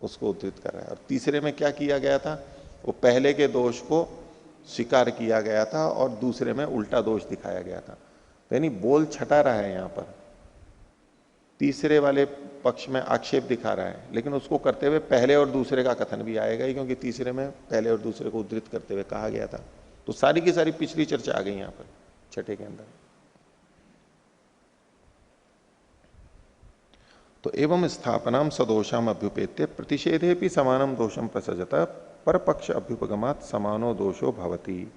उसको उद्धृत कर रहा है, और तीसरे में क्या किया गया था, वो पहले के दोष को स्वीकार किया गया था और दूसरे में उल्टा दोष दिखाया गया था, यानी बोल छटा रहा है यहां पर, तीसरे वाले पक्ष में आक्षेप दिखा रहा है, लेकिन उसको करते हुए पहले और दूसरे का कथन भी आएगा ही, क्योंकि तीसरे में पहले और दूसरे को उद्धृत करते हुए कहा गया था, तो सारी की सारी पिछली चर्चा आ गई यहां पर छठे के अंदर। तो एवं स्थापनाम सदोषाम अभ्युपेत्य प्रतिषेधे भी समानम दोषम प्रसजता परपक्ष अभ्युपगमात समानो दोषो भवति,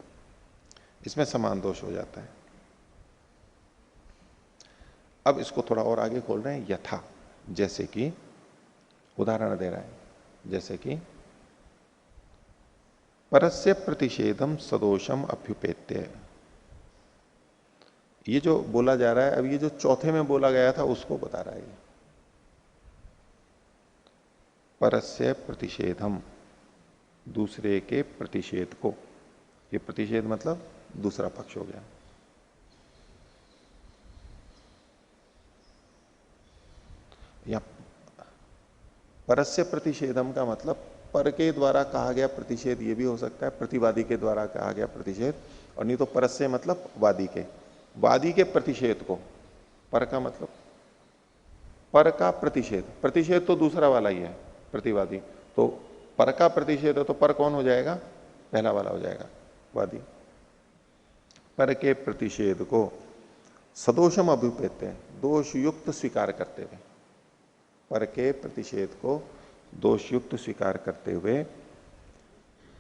इसमें समान दोष हो जाता है। अब इसको थोड़ा और आगे खोल रहे हैं, यथा, जैसे कि उदाहरण दे रहा है, जैसे कि परस्य प्रतिषेधम सदोषम अभ्युपेत्य, ये जो बोला जा रहा है, अब ये जो चौथे में बोला गया था उसको बता रहा है, परस्य प्रतिषेधम, दूसरे के प्रतिषेध को, ये प्रतिषेध मतलब दूसरा पक्ष हो गया, या परस्य प्रतिषेधम का मतलब पर के द्वारा कहा गया प्रतिषेध, ये भी हो सकता है प्रतिवादी के द्वारा कहा गया प्रतिषेध, और नहीं तो परस्य मतलब वादी के, वादी के प्रतिषेध को, पर का मतलब पर का प्रतिषेध, प्रतिषेध तो दूसरा वाला ही है प्रतिवादी, तो पर का प्रतिषेध है तो पर कौन हो जाएगा, पहला वाला हो जाएगा वादी, पर के प्रतिषेध को सदोषम अभ्युपेत्य, दोष युक्त स्वीकार करते हुए, पर के प्रतिषेध को दोषयुक्त स्वीकार करते हुए,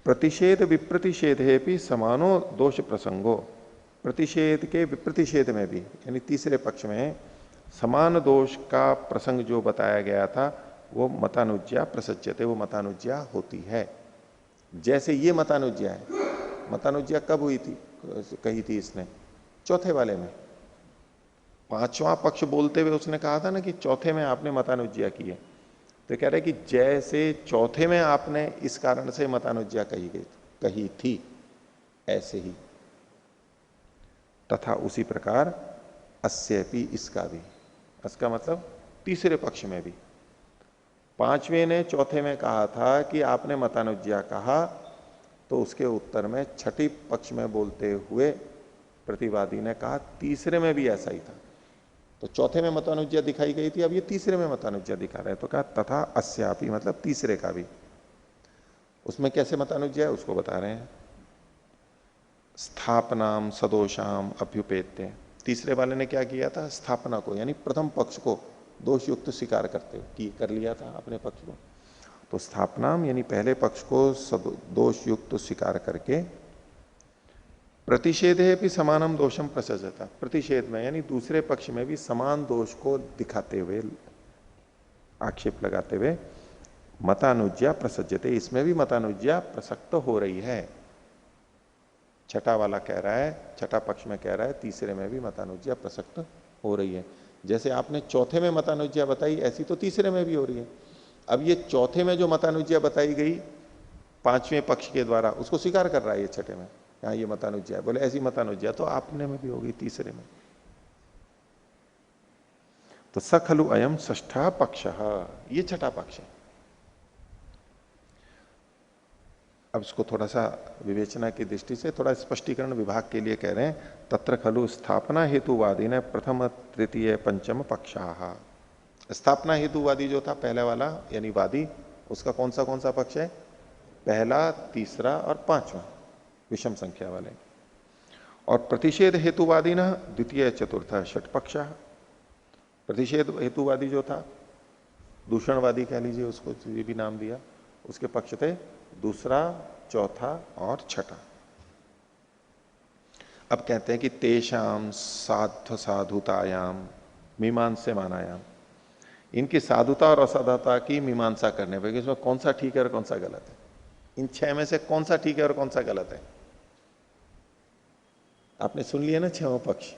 प्रतिषेध विप्रतिषेधे भी समानो दोष प्रसंगो, प्रतिषेध के विप्रतिषेध में भी यानी तीसरे पक्ष में समान दोष का प्रसंग जो बताया गया था वो मतानुज्ञा प्रसज्यते, वो मतानुज्ञा होती है। जैसे ये मतानुज्ञा है, मतानुज्ञा कब हुई थी, कही थी इसने, चौथे वाले में, पांचवा पक्ष बोलते हुए उसने कहा था ना कि चौथे में आपने मतानुज्ञा की है, तो कह रहे कि जैसे चौथे में आपने इस कारण से मतानुज्ञा कही थी, ऐसे ही तथा उसी प्रकार अस्यपि, इसका भी। इसका मतलब तीसरे पक्ष में भी। पांचवें ने चौथे में कहा था कि आपने मतानुज्ञा कहा, तो उसके उत्तर में छठी पक्ष में बोलते हुए प्रतिवादी ने कहा तीसरे में भी ऐसा ही था। तो चौथे में मतानुज्ञा दिखाई गई थी, अब ये तीसरे में मतानुज्ञा दिखा रहे हैं, तो कहा तथा अस्यापि मतलब तीसरे का भी। उसमें कैसे मतानुज्ञा है उसको बता रहे हैं। स्थापनाम सदोषाम अभ्युपेत्य, तीसरे वाले ने क्या किया था, स्थापना को यानी प्रथम पक्ष को दोष युक्त स्वीकार करते हुए कर लिया था अपने पक्ष को। तो स्थापनाम यानी पहले पक्ष को दोष युक्त स्वीकार करके प्रतिषेधे भी समानम दोषम प्रसजता, प्रतिषेध में यानी दूसरे पक्ष में भी समान दोष को दिखाते हुए, आक्षेप लगाते हुए मतानुज्ञा प्रसज्यते, इसमें भी मतानुज्ञा प्रसक्त हो रही है। छठा वाला कह रहा है, छठा पक्ष में कह रहा है तीसरे में भी मतानुज्ञा प्रसक्त हो रही है। जैसे आपने चौथे में मतानुज्ञा बताई ऐसी तो तीसरे में भी हो रही है। अब ये चौथे में जो मतानुज्ञा बताई गई पांचवें पक्ष के द्वारा, उसको स्वीकार कर रहा है ये छठे में, हाँ ये मतानुज्ञा है, बोले ऐसी मतानुज्ञा तो आपने में भी होगी तीसरे में। तो स खलु अयम षष्ठा पक्ष, ये छठा पक्ष है। अब इसको थोड़ा सा विवेचना की दृष्टि से थोड़ा स्पष्टीकरण विभाग के लिए कह रहे हैं। तत्र खलु स्थापना हेतुवादी ने प्रथम तृतीय पंचम पक्षा, स्थापना हेतुवादी जो था पहले वाला यानी वादी, उसका कौन सा पक्ष है, पहला, तीसरा और पांचवा, विषम संख्या वाले। और प्रतिषेध हेतुवादी न द्वितीय चतुर्थ षट पक्ष, प्रतिषेध हेतुवादी जो था, दूषणवादी कह लीजिए उसको, ये भी नाम दिया, उसके पक्ष थे दूसरा, चौथा और छठा। अब कहते हैं कि तेषाम साध्व साधुतायाम मीमांसे मानायाम, इनकी साधुता और असाधुता की मीमांसा करने पर इसमें कौन सा ठीक है और कौन सा गलत है, इन छह में से कौन सा ठीक है और कौन सा गलत है। आपने सुन लिया ना छह पक्ष,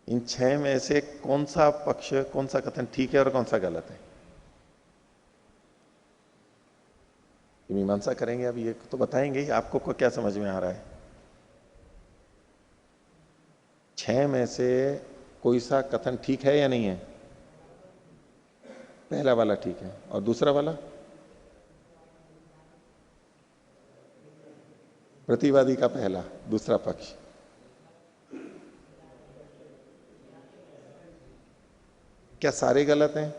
इन छह में से कौन सा पक्ष, कौन सा कथन ठीक है और कौन सा गलत है, ये मीमांसा करेंगे। अब ये तो बताएंगे आपको को क्या समझ में आ रहा है। छह में से कोई सा कथन ठीक है या नहीं है, पहला वाला ठीक है और दूसरा वाला प्रतिवादी का पहला, दूसरा पक्ष, क्या सारे गलत हैं?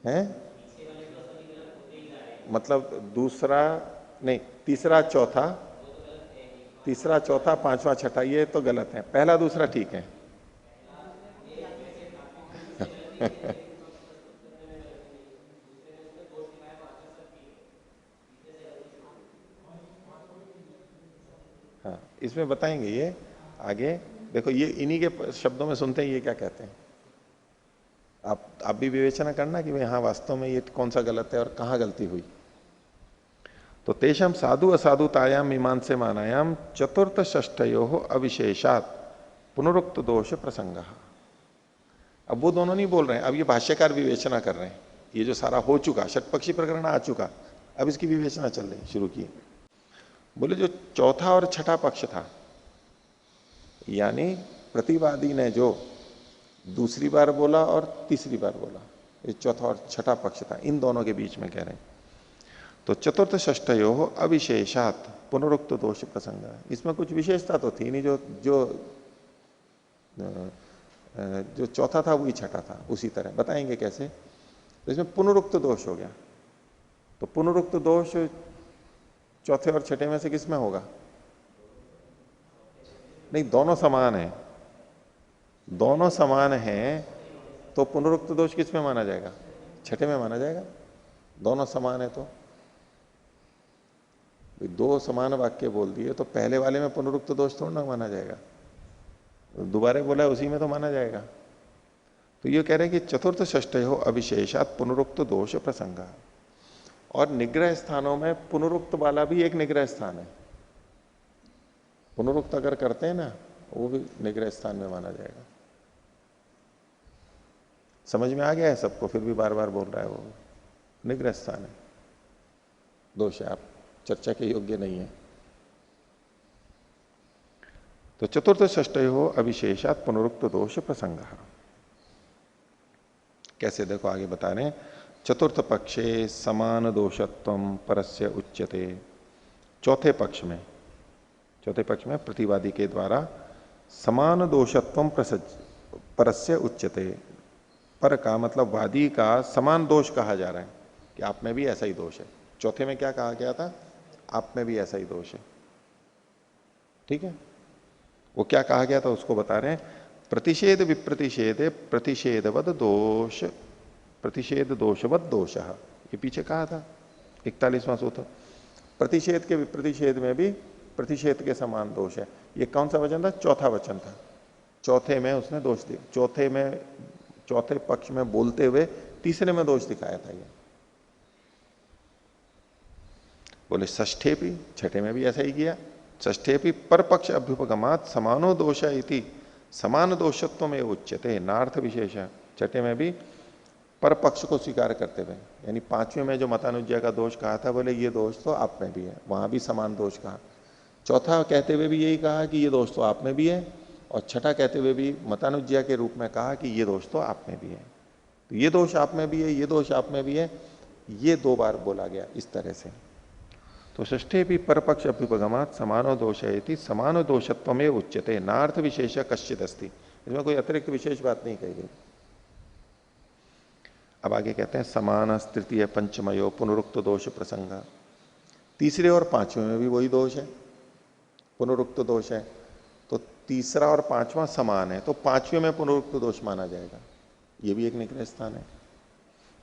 हैं? मतलब दूसरा नहीं, तीसरा चौथा, तीसरा चौथा पांचवा छठा ये तो गलत है, पहला दूसरा ठीक है। हाँ, इसमें बताएंगे ये आगे। देखो ये इन्हीं के शब्दों में सुनते हैं ये क्या कहते हैं। आप भी विवेचना करना कि भाई हाँ वास्तव में ये कौन सा गलत है और कहाँ गलती हुई। तो तेषम साधु असाधुतायाम मीमांसे मानायाम चतुर्थ षष्ठयो अविशेषात पुनरुक्त दोष प्रसंग। अब वो दोनों नहीं बोल रहे हैं, अब ये भाष्यकार विवेचना कर रहे हैं। ये जो सारा हो चुका, षटपक्षी प्रकरण आ चुका, अब इसकी विवेचना चल रही, शुरू की। बोले जो चौथा और छठा पक्ष था, यानी प्रतिवादी ने जो दूसरी बार बोला और तीसरी बार बोला, ये चौथा और छठा पक्ष था, इन दोनों के बीच में कह रहे हैं। तो चतुर्थ षष्ठयो अविशेषात पुनरुक्त दोष प्रसंग, इसमें कुछ विशेषता तो थी नहीं, जो चौथा था वही छठा था, उसी तरह बताएंगे कैसे। तो इसमें पुनरुक्त दोष हो गया। तो पुनरुक्त दोष चौथे और छठे में से किस में होगा? नहीं, दोनों समान है, दोनों समान हैं, तो पुनरुक्त दोष किस में माना जाएगा? छठे में माना जाएगा। दोनों समान है तो दो समान वाक्य बोल दिए तो पहले वाले में पुनरुक्त दोष थोड़ा ना माना जाएगा, दोबारा बोला उसी में तो माना जाएगा। तो ये कह रहे हैं कि चतुर्थ षष्ठयो अविशेषात पुनरुक्त दोष प्रसंग। और निग्रह स्थानों में पुनरुक्त वाला भी एक निग्रह स्थान है। पुनरुक्त अगर करते हैं ना, वो भी निग्रह स्थान में माना जाएगा। समझ में आ गया है सबको? फिर भी बार बार बोल रहा है, वो निग्रह स्थान है, दोष है, आप चर्चा के योग्य नहीं है। तो चतुर्थ षष्ठयो अविशेषात पुनरुक्त दोष प्रसंग। कैसे, देखो आगे बता रहे हैं, चतुर्थ पक्षे समान दोषत्वम परस्य उच्यते। चौथे पक्ष में प्रतिवादी के द्वारा समान दोषत्वम परस्य उच्यते। पर का मतलब वादी का समान दोष कहा जा रहा है कि आप में भी ऐसा ही दोष है। चौथे में क्या कहा गया था? आप में भी ऐसा ही दोष है। ठीक है, वो क्या कहा गया था उसको बता रहे हैं। प्रतिषेध विप्रतिषेध प्रतिषेधवद दोष, प्रतिषेध दोषवद दोष, ये पीछे कहा था 41वां सूत्र। प्रतिषेध के विप्रतिषेध में भी प्रतिषेध के समान दोष है। ये कौन सा वचन था? चौथा वचन था। चौथे में उसने दोष दिया, चौथे पक्ष में बोलते हुए तीसरे में दोष दिखाया था ये। बोले षष्ठे भी, छठे में भी ऐसा ही किया। षष्ठे भी पर पक्ष अभ्युपगमात समानो दोष इति समान दोषत्व में उच्यते नार्थ विशेष। छठे में भी पर पक्ष को स्वीकार करते हुए, यानी पांचवें में जो मतानुज्ञा का दोष कहा था, बोले ये दोष तो आप में भी है, वहां भी समान दोष कहा। चौथा कहते हुए भी यही कहा कि ये दोष तो आप में भी है, और छठा कहते हुए भी मतानुज्ञा के रूप में कहा कि ये दोष तो आप में भी है। तो ये दोष आप में भी है, ये दोष आप में भी है, ये दो बार बोला गया इस तरह से। तो षष्ठे भी परपक्ष अभ्युपगमात समानो दोषयति समानो दोषत्व में उच्यते नार्थ विशेष कश्चित अस्ति। इसमें कोई अतिरिक्त विशेष बात नहीं कही गई। अब आगे कहते हैं समान तृतीय पंचमयो पुनरुक्त दोष प्रसंग। तीसरे और पांचवें में भी वही दोष है, पुनरुक्त दोष है। तो तीसरा और पांचवा समान है, तो पांचवें में पुनरुक्त दोष माना जाएगा। ये भी एक निग्रह स्थान है।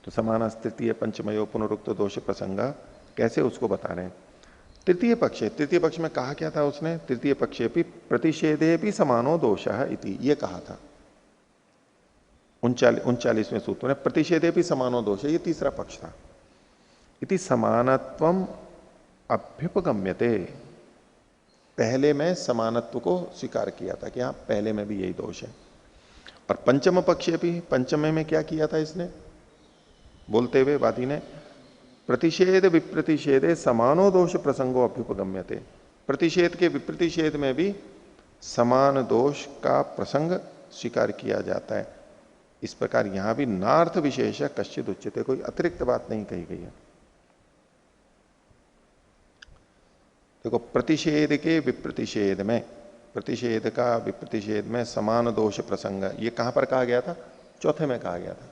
तो समान तृतीय पंचमयो पुनरुक्त दोष प्रसंग कैसे, उसको बता रहे हैं। तृतीय पक्ष में कहा क्या था उसने? तृतीय पक्षे भी प्रतिषेधे भी समानो दोष इति, ये कहा था 39वें सूत्र में। प्रतिषेधे भी समानो दोष, ये तीसरा पक्ष था। इति समानत्वम अभ्युपगम्यते, पहले में समानत्व को स्वीकार किया था कि हाँ पहले में भी यही दोष है। और पंचम पक्षे भी, पंचमे में क्या किया था इसने बोलते हुए वादी ने? प्रतिषेध विप्रतिषेधे समानो दोष प्रसंगो अभ्युपगम्यते, प्रतिषेध के विप्रतिषेध में भी समान दोष का प्रसंग स्वीकार किया जाता है। इस प्रकार यहां भी नार्थ विशेष कश्चित उच्यते, कोई अतिरिक्त बात नहीं कही गई है। देखो प्रतिषेध के विप्रतिषेध में, प्रतिषेध का विप्रतिषेध में समान दोष प्रसंग, ये कहां पर कहा गया था? चौथे में कहा गया था।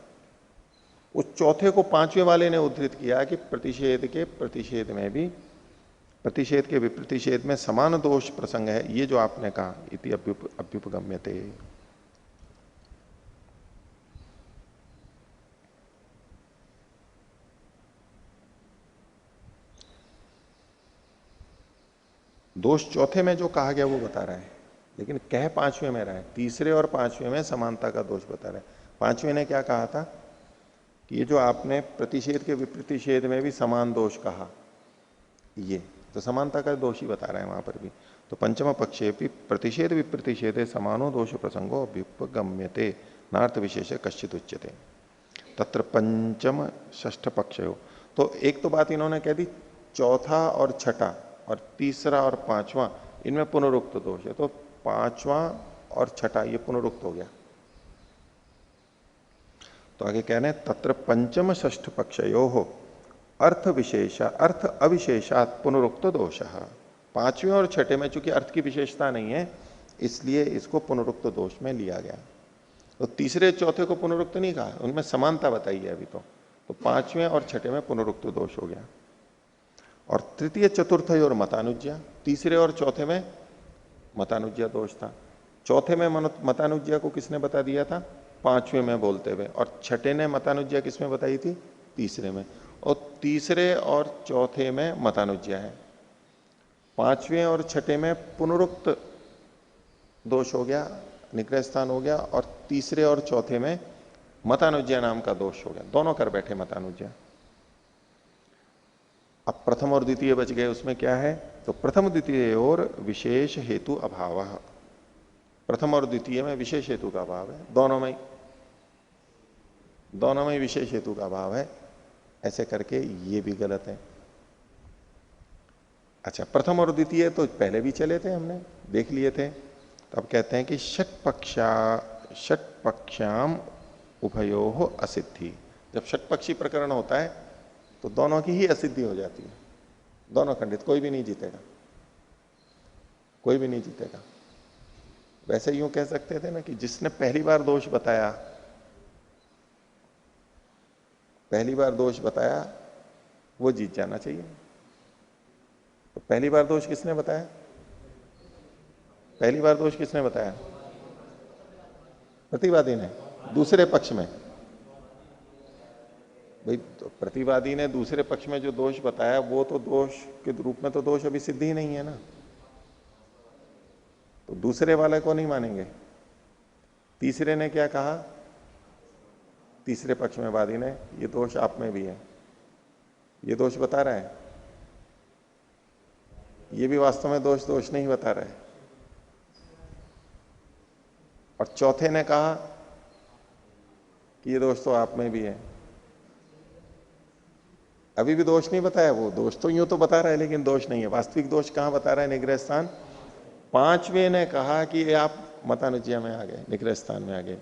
उस चौथे को पांचवें वाले ने उद्धृत किया कि प्रतिषेध के प्रतिषेध में भी, प्रतिषेध के विप्रतिषेध में समान दोष प्रसंग है, ये जो आपने कहा इति अभ्युपगम्यते। दोष चौथे में जो कहा गया वो बता रहा है, लेकिन कह पांचवें में रहा है। तीसरे और पांचवें में समानता का दोष बता रहा है। पांचवें ने क्या कहा था कि ये जो आपने प्रतिषेध के विप्रतिषेध में भी समान दोष कहा, ये तो समानता का दोष ही बता रहा है वहां पर भी। तो पंचम पक्षे भी प्रतिषेध विप्रतिषेधे समानो दोष प्रसंगो अभ्युपगम्यते नार्थ विशेष कश्चित उच्यते तत्र पंचम षष्ठ पक्षयो। तो एक तो बात इन्होंने कह दी, चौथा और छठा और तीसरा और पांचवा इनमें पुनरुक्त दोष है, तो पांचवा और छठा ये पुनरुक्त हो गया। तो आगे कह रहे हैं तत्र पंचम षष्ठ पक्षयो हो अर्थ विशेषा अर्थ अविशेषात पुनरुक्त दोष। पांचवें और छठे में चूंकि अर्थ की विशेषता नहीं है, इसलिए इसको पुनरुक्त दोष में लिया गया। तो तीसरे चौथे को पुनरुक्त नहीं कहा, उनमें समानता बताई है अभी तो पांचवें और छठे में पुनरुक्त दोष हो गया। और तृतीय चतुर्थ और मतानुज्ञा, तीसरे और चौथे में मतानुज्ञा दोष था। चौथे में मतानुज्ञा को किसने बता दिया था? पांचवें में बोलते हुए। और छठे ने मतानुज्ञा किसमें बताई थी? तीसरे में। और तीसरे और चौथे में मतानुज्ञा है, पांचवें और छठे में पुनरुक्त दोष हो गया, निग्रह स्थान हो गया, और तीसरे और चौथे में मतानुज्ञा नाम का दोष हो गया। दोनों कर बैठे मतानुज्ञा। अब प्रथम और द्वितीय बच गए, उसमें क्या है? तो प्रथम द्वितीय और विशेष हेतु अभाव, प्रथम और द्वितीय में विशेष हेतु का अभाव है, दोनों में विशेष हेतु का अभाव है। ऐसे करके ये भी गलत है। अच्छा, प्रथम और द्वितीय तो पहले भी चले थे, हमने देख लिए थे। तो अब कहते हैं कि षट पक्षाम उभयोः असिद्धि। जब षटपक्षी प्रकरण होता है तो दोनों की ही असिद्धि हो जाती है, दोनों खंडित, कोई भी नहीं जीतेगा, कोई भी नहीं जीतेगा। वैसे यूं कह सकते थे ना कि जिसने पहली बार दोष बताया, पहली बार दोष बताया वो जीत जाना चाहिए। तो पहली बार दोष किसने बताया? पहली बार दोष किसने बताया? प्रतिवादी ने दूसरे पक्ष में। भाई तो प्रतिवादी ने दूसरे पक्ष में जो दोष बताया वो तो दोष के रूप में तो दोष अभी सिद्ध ही नहीं है ना, तो दूसरे वाले को नहीं मानेंगे। तीसरे ने क्या कहा? तीसरे पक्ष में वादी ने, ये दोष आप में भी है, ये दोष बता रहा है, ये भी वास्तव में दोष नहीं बता रहा है। और चौथे ने कहा कि ये दोष तो आप में भी है, अभी भी दोष नहीं बताया। वो दोष तो यूं तो बता रहा है लेकिन दोष नहीं है। वास्तविक दोष कहां बता रहा है? निग्रह स्थान। पांचवें ने कहा कि ये आप मतानुज्ञा में आ गए, निग्रह स्थान में आ गए।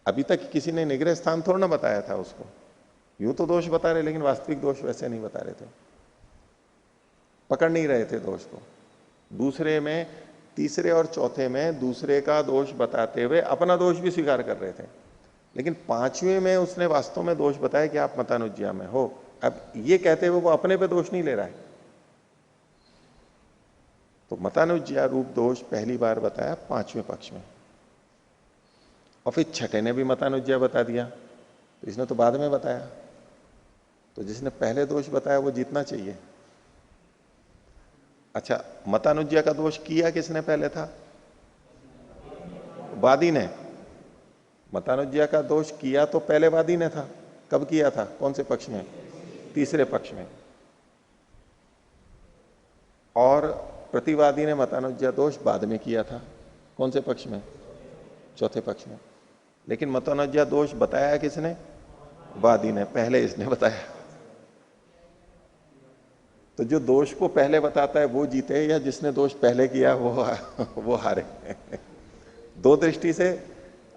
अभी तक किसी ने निग्रह स्थान थोड़ा ना बताया था उसको, यूं तो दोष बता रहे लेकिन वास्तविक दोष वैसे नहीं बता रहे थे, पकड़ नहीं रहे थे दोष को। दूसरे में, तीसरे और चौथे में दूसरे का दोष बताते हुए अपना दोष भी स्वीकार कर रहे थे, लेकिन पांचवें में उसने वास्तव में दोष बताया कि आप मतानुज्ञा में हो। अब ये कहते हुए वो अपने पे दोष नहीं ले रहा है। तो मतानुज्ञा रूप दोष पहली बार बताया पांचवें पक्ष में, और फिर छठे ने भी मतानुज्ञा बता दिया, तो इसने तो बाद में बताया। तो जिसने पहले दोष बताया वो जीतना चाहिए। अच्छा, मतानुज्ञा का दोष किया किसने पहले था? वादी ने। मतानुज्ञा का दोष किया तो पहले वादी ने था। कब किया था? कौन से पक्ष में? तीसरे पक्ष में। और प्रतिवादी ने मतानुज्ञा दोष बाद में किया था। कौन से पक्ष में? चौथे पक्ष में। लेकिन मतानुज्ञा दोष बताया किसने? वादी ने, पहले इसने बताया। तो जो दोष को पहले बताता है वो जीते, या जिसने दोष पहले किया वो हारे। दो दृष्टि से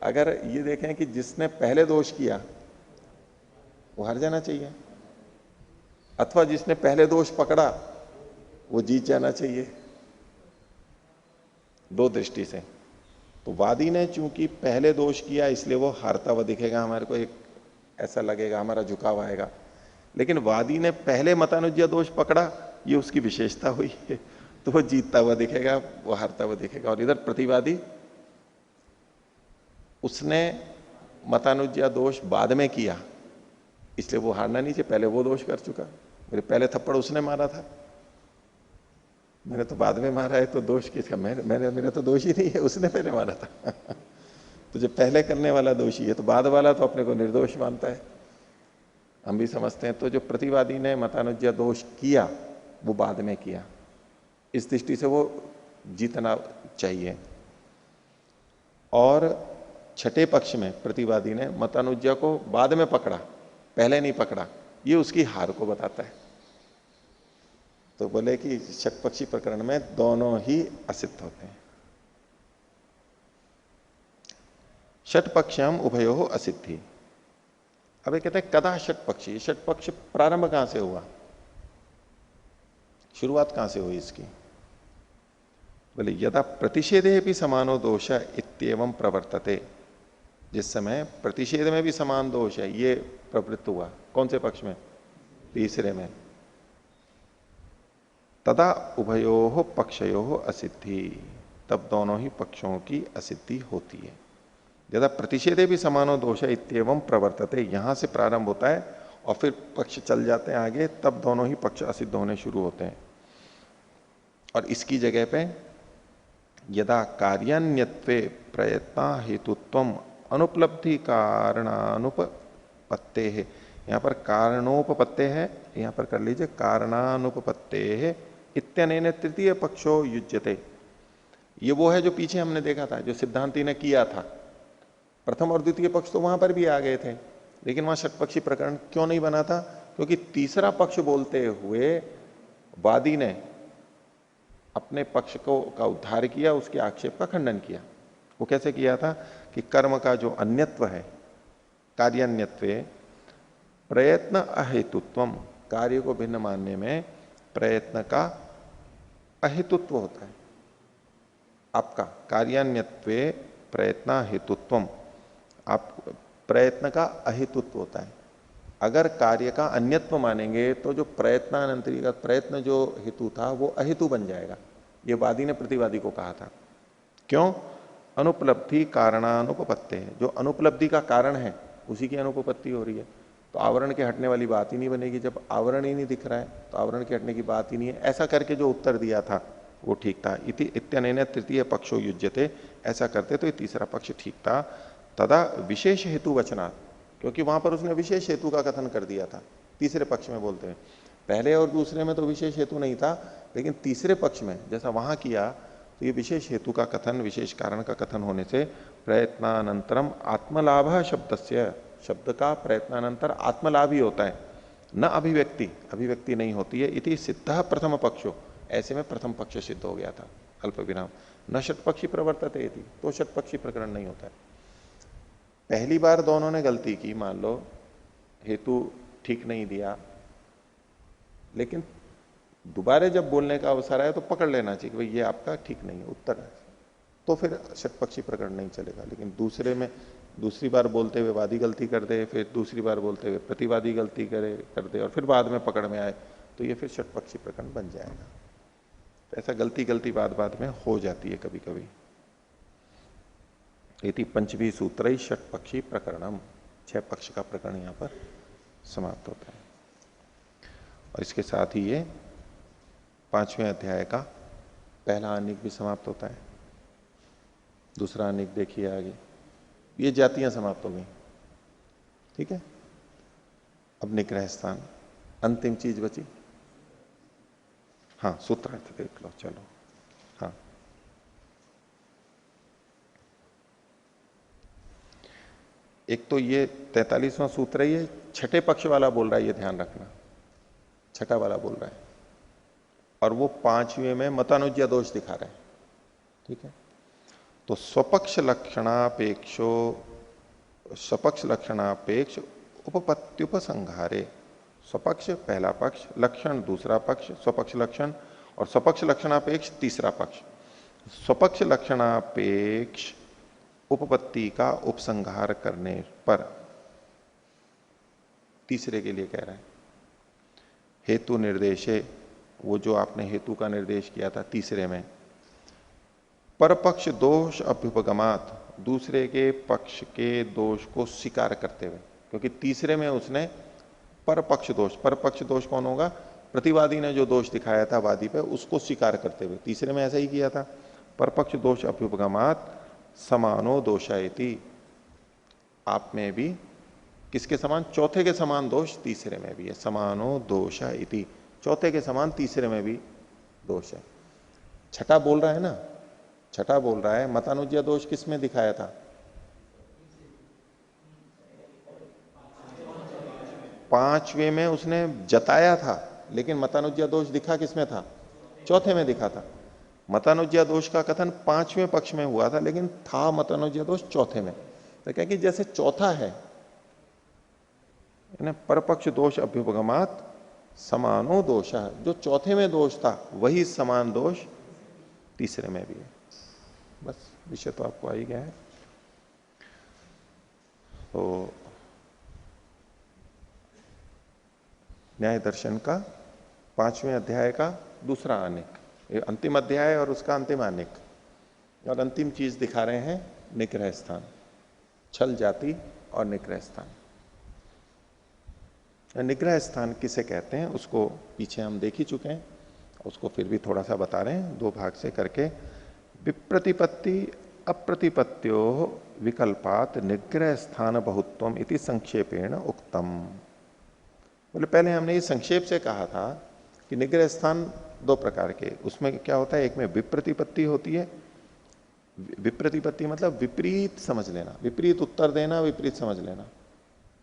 अगर ये देखें कि जिसने पहले दोष किया वो हार जाना चाहिए, अथवा जिसने पहले दोष पकड़ा वो जीत जाना चाहिए, दो दृष्टि से। तो वादी ने चूंकि पहले दोष किया इसलिए वो हारता हुआ दिखेगा, हमारे को एक ऐसा लगेगा, हमारा झुकाव आएगा। लेकिन वादी ने पहले मतानुज्ञा दोष पकड़ा, ये उसकी विशेषता हुई है, तो वो जीतता हुआ दिखेगा, वो हारता हुआ दिखेगा। और इधर प्रतिवादी, उसने मतानुज्ञा दोष बाद में किया इसलिए वो हारना नहीं चाहिए, पहले वो दोष कर चुका। मेरे पहले थप्पड़ उसने मारा था, मैंने तो बाद में मारा है, तो दोष किसका? मेरा तो दोष ही नहीं है, उसने पहले मारा था। तो जो पहले करने वाला दोषी है, तो बाद वाला तो अपने को निर्दोष मानता है, हम भी समझते हैं। तो जो प्रतिवादी ने मतानुज्ञा दोष किया वो बाद में किया, इस दृष्टि से वो जीतना चाहिए। और छठे पक्ष में प्रतिवादी ने मतानुज्ञा को बाद में पकड़ा, पहले नहीं पकड़ा, ये उसकी हार को बताता है। तो बोले कि षटपक्षी प्रकरण में दोनों ही असिद्ध होते हैं। षटपक्षम उभयोः असिद्धि। अब ये कहते हैं कदा षटपक्षी। षटपक्ष प्रारंभ कहां से हुआ, शुरुआत कहां से हुई इसकी? बोले यदा प्रतिषेधे भी समानो दोष इत्येवं प्रवर्तते। जिस समय प्रतिषेध में भी समान दोष है ये प्रवृत्त हुआ, कौन से पक्ष में? तीसरे में। तदा उभयोः पक्षयोः असिद्धि, तब दोनों ही पक्षों की असिद्धि होती है। यदा प्रतिषेधे भी समानो दोष इत्येवं प्रवर्तते, यहां से प्रारंभ होता है और फिर पक्ष चल जाते हैं आगे, तब दोनों ही पक्ष असिद्ध होने शुरू होते हैं। और इसकी जगह पे यदा कार्यान्यत्वे प्रयत्न हेतुत्वम अनुपलब्धि कारणानुपपत्ते है, यहां पर कारणोपपत्ते है, यहां पर कर लीजिए कारणानुपपत्ते है इत्यनेन तृतीय पक्षो युज्यते। ये वो है जो पीछे हमने देखा था, जो सिद्धांति ने किया था। प्रथम और द्वितीय पक्ष तो वहां पर भी आ गए थे, लेकिन वहां षटपक्षी प्रकरण क्यों नहीं बना था? क्योंकि तीसरा पक्ष बोलते हुए वादी ने अपने पक्ष को का उद्धार किया, उसके आक्षेप का खंडन किया। वो कैसे किया था कि कर्म का जो अन्यत्व है, कार्यान्यत्वे प्रयत्न अहेतुत्वम, कार्य को भिन्न मानने में प्रयत्न का अहेतुत्व होता है। आपका कार्यान्यत्वे प्रयत्न हेतुत्वम, आप प्रयत्न का अहेतुत्व होता है। अगर कार्य का अन्यत्व मानेंगे तो जो प्रयत्नानंतरी का प्रयत्न जो हेतु था वो अहेतु बन जाएगा। ये वादी ने प्रतिवादी को कहा था। क्यों? अनुपलब्धि कारणानुपपत्ति है, जो अनुपलब्धि का कारण है उसी की अनुपपत्ति हो रही है। तो आवरण के हटने वाली बात ही नहीं बनेगी। जब आवरण ही नहीं दिख रहा है तो आवरण के हटने की बात ही नहीं है। ऐसा करके जो उत्तर दिया था वो ठीक था। इति इत्यनेन तृतीय पक्षो युज्यते, ऐसा करते तो ये तीसरा पक्ष ठीक था। तदा विशेष हेतु वचनात्, क्योंकि वहां पर उसने विशेष हेतु का कथन कर दिया था तीसरे पक्ष में बोलते हैं। पहले और दूसरे में तो विशेष हेतु नहीं था, लेकिन तीसरे पक्ष में जैसा वहां किया तो ये विशेष हेतु का कथन, विशेष कारण का कथन होने से प्रयत्नानंतरम आत्मलाभ शब्दस्य, शब्द का प्रयत्नानंतर आत्मलाभ ही होता है, न अभिव्यक्ति, अभिव्यक्ति नहीं होती है। इति सिद्ध प्रथम पक्षो, ऐसे में प्रथम पक्ष सिद्ध हो गया था। अल्प विराम न षटपक्षी प्रवर्तते इति, तो षटपक्षी प्रकरण नहीं होता है। पहली बार दोनों ने गलती की, मान लो हेतु ठीक नहीं दिया, लेकिन दोबारा जब बोलने का अवसर आया तो पकड़ लेना चाहिए कि भाई ये आपका ठीक नहीं है उत्तर है, तो फिर षटपक्षी प्रकरण नहीं चलेगा। लेकिन दूसरे में दूसरी बार बोलते हुए वादी गलती कर दे, फिर दूसरी बार बोलते हुए प्रतिवादी गलती कर दे और फिर बाद में पकड़ में आए, तो ये फिर षटपक्षी प्रकरण बन जाएगा। तो ऐसा गलती बाद में हो जाती है कभी कभी। इति पंचवी सूत्र षटपक्षी प्रकरणम, 6 पक्ष का प्रकरण यहां पर समाप्त होता है। और इसके साथ ही ये 5वें अध्याय का पहला अनिक भी समाप्त होता है। दूसरा अनिक देखिए आगे, ये जातियां समाप्त हो गई। ठीक है, अब निग्रह स्थान, अंतिम चीज बची। हाँ, सूत्रार्थ देख लो, चलो। हाँ, एक तो ये 43वां सूत्र है, ये छठे पक्ष वाला बोल रहा है, ये ध्यान रखना, छठा वाला बोल रहा है। और वो 5वें में मतानुज्ञा दोष दिखा रहा है। ठीक है, तो स्वपक्ष लक्षणापेक्षो, स्वपक्ष लक्षणापेक्ष उपपत्त्युपसंहारे, स्वपक्ष पहला पक्ष, लक्षण दूसरा पक्ष, स्वपक्ष लक्षण, और स्वपक्ष लक्षणापेक्ष तीसरा पक्ष। स्वपक्ष लक्षणापेक्ष उपपत्ति का उपसंहार करने पर तीसरे के लिए कह रहा है हेतु निर्देशे, वो जो आपने हेतु का निर्देश किया था तीसरे में, परपक्ष दोष अभ्युपगमात, दूसरे के पक्ष के दोष को स्वीकार करते हुए, क्योंकि तीसरे में उसने परपक्ष दोष, परपक्ष दोष कौन होगा? प्रतिवादी ने जो दोष दिखाया था वादी पे, उसको स्वीकार करते हुए तीसरे में ऐसा ही किया था। परपक्ष दोष अभ्युपगमात समानो दोषायति, आप में भी किसके समान? चौथे के समान दोष तीसरे में भी है। समानो दोषायति, चौथे के समान तीसरे में भी दोष है। छठा बोल रहा है ना, छठा बोल रहा है मतानुज्ञा दोष किसमें दिखाया था? 5वें में उसने जताया था, लेकिन मतानुज्ञा दोष दिखा किसमें था? चौथे में दिखा था। मतानुज्ञा दोष का कथन 5वें पक्ष में हुआ था, लेकिन था मतानुज्ञा दोष चौथे में। तो क्या कि जैसे चौथा है ना, परपक्ष दोष अभ्युपगमात समानो दोष, जो चौथे में दोष था वही समान दोष तीसरे में भी है। बस विषय तो आपको आ ही गया है। तो न्याय दर्शन का 5वें अध्याय का दूसरा अनेक, अंतिम अध्याय और उसका अंतिम अनेक, और अंतिम चीज दिखा रहे हैं निग्रह स्थान, छल जाति और निग्रह स्थान। निग्रह स्थान किसे कहते हैं उसको पीछे हम देख ही चुके हैं, उसको फिर भी थोड़ा सा बता रहे हैं 2 भाग से करके। विप्रतिपत्ति अप्रतिपत्त्यो विकल्पात निग्रह स्थान बहुत्वम इति संक्षेपेण उक्तम। बोले पहले हमने ये संक्षेप से कहा था कि निग्रह स्थान 2 प्रकार के, उसमें क्या होता है, एक में विप्रतिपत्ति होती है, विप्रतिपत्ति मतलब विपरीत समझ लेना, विपरीत उत्तर देना, विपरीत समझ लेना,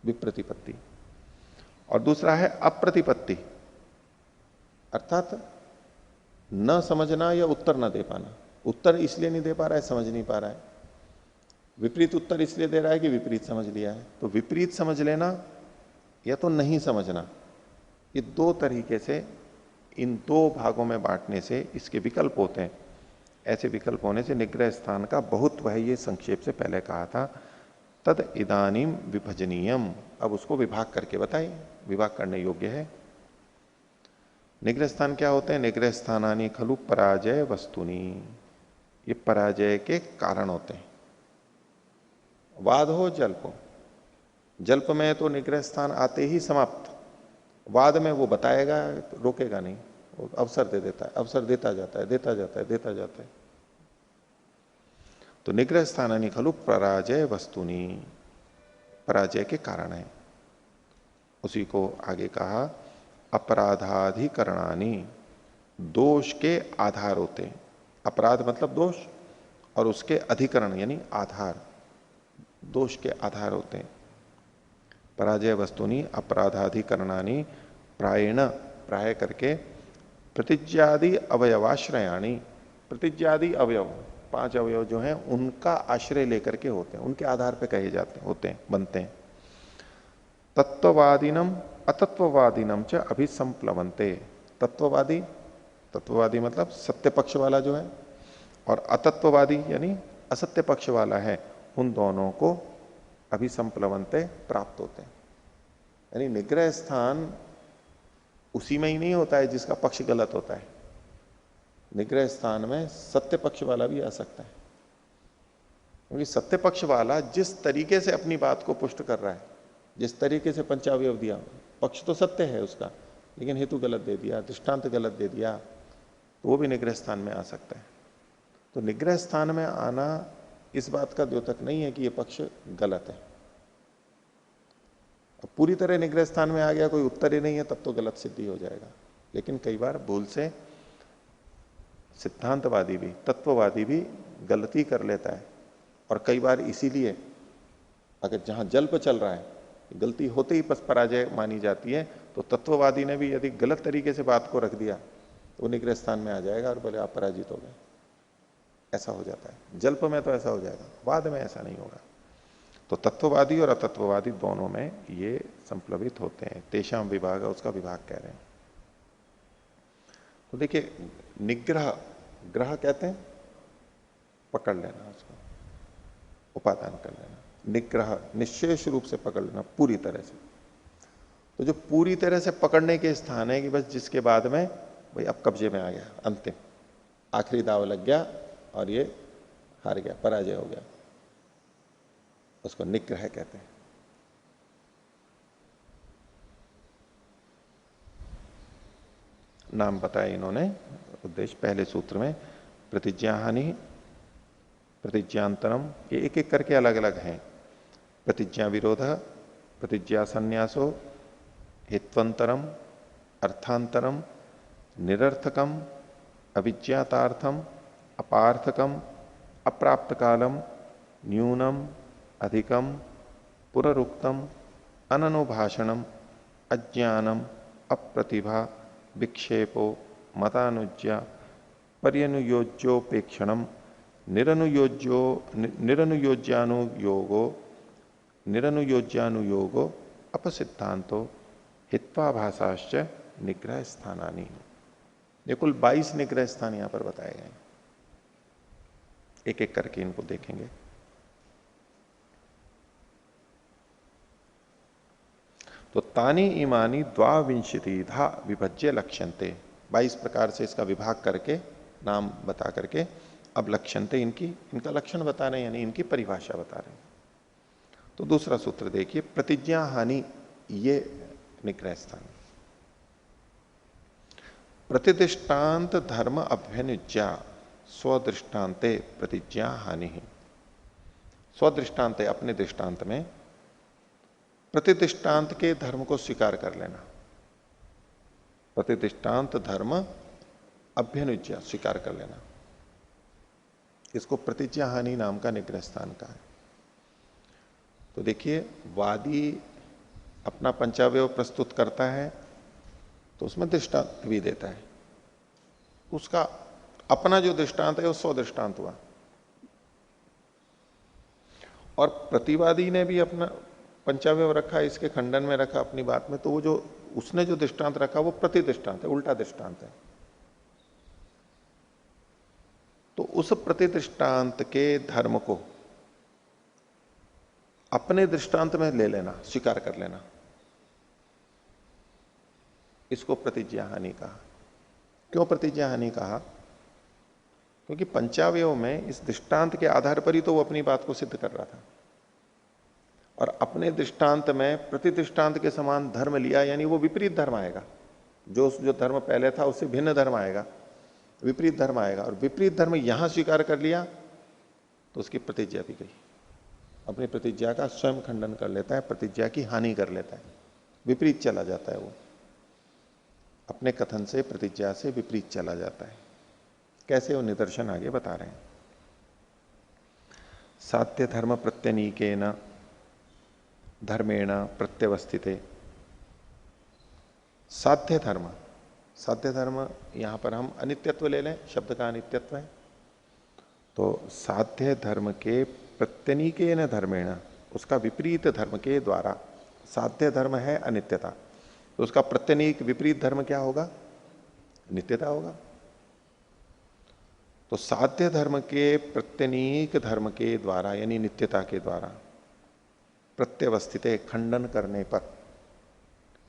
विप्रतिपत्ति। और दूसरा है अप्रतिपत्ति, अर्थात न समझना या उत्तर न दे पाना। उत्तर इसलिए नहीं दे पा रहा है, समझ नहीं पा रहा है। विपरीत उत्तर इसलिए दे रहा है कि विपरीत समझ लिया है। तो विपरीत समझ लेना या तो नहीं समझना, ये दो तरीके से, इन दो भागों में बांटने से इसके विकल्प होते हैं। ऐसे विकल्प होने से निग्रह स्थान का बहुत वह, ये संक्षेप से पहले कहा था, तद इदानीम विभजनीयम, अब उसको विभाग करके बताइए, विभाग करने योग्य है। निग्रह स्थान क्या होते हैं? निग्रह स्थानानि खलु पराजय वस्तुनि, ये पराजय के कारण होते हैं। वाद हो जल्प हो, जल्प में तो निग्रह स्थान आते ही समाप्त, वाद में वो बताएगा, रोकेगा नहीं, वो अवसर दे देता है, अवसर देता जाता है, देता जाता है, देता जाता है। तो निग्रह स्थानानि खलु पराजय वस्तुनि, पराजय के कारण है। उसी को आगे कहा अपराधाधिकरणानि, दोष के आधार होते हैं। अपराध मतलब दोष, और उसके अधिकरण यानी आधार, दोष के आधार होते हैं। पराजय वस्तुनि अपराधाधिकरणानि प्रायेण, प्राय करके, प्रतिज्ञादि अवयवाश्रयाणी, प्रतिज्ञादि अवयव, 5 अवयव जो हैं उनका आश्रय लेकर के होते हैं, उनके आधार पे कहे जाते होते हैं, बनते हैं। तत्ववादिनम अतत्ववादिनम च अभिसंप्लवंते, तत्ववादी, तत्ववादी मतलब सत्य पक्ष वाला जो है, और अतत्ववादी यानी असत्य पक्ष वाला है, उन दोनों को अभिसंप्लवंते प्राप्त होते हैं। यानी निग्रह स्थान उसी में ही नहीं होता है जिसका पक्ष गलत होता है, निग्रह स्थान में सत्य पक्ष वाला भी आ सकता है। क्योंकि सत्य पक्ष वाला जिस तरीके से अपनी बात को पुष्ट कर रहा है, जिस तरीके से पंचावयव दिया, पक्ष तो सत्य है उसका, लेकिन हेतु गलत दे दिया, दृष्टांत गलत दे दिया, तो वो भी निग्रह स्थान में आ सकता है। तो निग्रह स्थान में आना इस बात का द्योतक नहीं है कि ये पक्ष गलत है। अब पूरी तरह निग्रह स्थान में आ गया, कोई उत्तर ही नहीं है, तब तो गलत सिद्धि हो जाएगा। लेकिन कई बार भूल से सिद्धांतवादी भी, तत्ववादी भी गलती कर लेता है, और कई बार इसीलिए अगर जहां जल्प चल रहा है, गलती होते ही पराजय मानी जाती है, तो तत्ववादी ने भी यदि गलत तरीके से बात को रख दिया तो वो निग्रह स्थान में आ जाएगा और बोले आप पराजित हो गए। ऐसा हो जाता है जल्प में, तो ऐसा हो जाएगा, वाद में ऐसा नहीं होगा। तो तत्ववादी और अतत्ववादी दोनों में ये संप्लवित होते हैं। तेषाम विभाग, उसका विभाग कह रहे हैं। तो देखिए, निग्रह, ग्रह कहते हैं पकड़ लेना, उसको उपादान कर लेना। निग्रह निश्चेष रूप से पकड़ लेना, पूरी तरह से। तो जो पूरी तरह से पकड़ने के स्थान है कि बस जिसके बाद में भाई अब कब्जे में आ गया, अंतिम आखिरी दाव लग गया और ये हार गया, पराजय हो गया, उसको निग्रह कहते हैं। नाम बताया इन्होंने उद्देश्य पहले सूत्र में। प्रतिज्ञा हानि, प्रतिज्ञांतरम, ये एक एक करके अलग अलग हैं। प्रतिज्ञा विरोध, प्रतिज्ञा संन्यासो, हेत्वंतरम, अर्थांतरम, निरर्थकम, अविज्ञातार्थम, अपार्थकम, अप्राप्त कालम, न्यूनम, अधिकम, पुनरुक्तम, अननुभाषणम, अज्ञानम, अप्रतिभा, विक्षेपो, मतानुज्ञा, पर्यनुयोज्योपेक्षणम, निरनुयोज्यानुयोगो अपसिद्धांतो, हित्वाभाषाश्च निग्रह स्थानानि। ये कुल 22 निग्रह स्थान यहां पर बताए गए। एक एक करके इनको देखेंगे। तो तानी इमानी द्वाविंशतिधा विभज्य लक्ष्यन्ते, 22 प्रकार से इसका विभाग करके, नाम बता करके अब लक्ष्यन्ते, इनका लक्षण बता रहे हैं, यानी इनकी परिभाषा बता रहे हैं। तो दूसरा सूत्र देखिए, प्रतिज्ञा हानि, ये निग्रह स्थान। प्रतिदृष्टांत धर्म अभ्यनुज्ञा स्वदृष्टांते प्रतिज्ञा हानि। स्वदृष्टांत, अपने दृष्टांत में प्रतिदृष्टांत के धर्म को स्वीकार कर लेना। प्रतिदृष्टांत धर्म अभ्यनुज्ञा, स्वीकार कर लेना, इसको प्रतिज्ञा हानि नाम का निग्रह स्थान का है। तो देखिए, वादी अपना पंचावयव प्रस्तुत करता है तो उसमें दृष्टांत भी देता है। उसका अपना जो दृष्टांत है वो स्व दृष्टांत हुआ। और प्रतिवादी ने भी अपना पंचावयव रखा, इसके खंडन में रखा अपनी बात में, तो वो जो उसने जो दृष्टांत रखा वो प्रति दृष्टांत है, उल्टा दृष्टांत है। तो उस प्रति दृष्टांत के धर्म को अपने दृष्टांत में ले लेना, स्वीकार कर लेना, इसको प्रतिज्ञा हानि कहा। क्यों प्रतिज्ञा हानि कहा? क्योंकि पंचावयव में इस दृष्टांत के आधार पर ही तो वो अपनी बात को सिद्ध कर रहा था, और अपने दृष्टांत में प्रति दृष्टांत के समान धर्म लिया, यानी वो विपरीत धर्म आएगा। जो धर्म पहले था उससे भिन्न धर्म आएगा, विपरीत धर्म आएगा, और विपरीत धर्म यहां स्वीकार कर लिया तो उसकी प्रतिज्ञा भी गई। अपनी प्रतिज्ञा का स्वयं खंडन कर लेता है, प्रतिज्ञा की हानि कर लेता है, विपरीत चला जाता है। वो अपने कथन से, प्रतिज्ञा से विपरीत चला जाता है। कैसे? वो निदर्शन आगे बता रहे हैं। साध्य धर्म प्रत्यनीकेन धर्मेण प्रत्यवस्थिते। साध्य धर्म, साध्य धर्म यहां पर हम अनित्यत्व ले लें, शब्द का अनित्यत्व है, तो साध्य धर्म के प्रत्यनीकेन धर्मेण, उसका विपरीत धर्म के द्वारा। साध्य धर्म है अनित्यता, तो उसका प्रत्यनीक विपरीत धर्म क्या होगा? नित्यता होगा। तो साध्य धर्म के प्रत्यनीक धर्म के द्वारा, यानी नित्यता के द्वारा, प्रत्यवस्थित खंडन करने पर,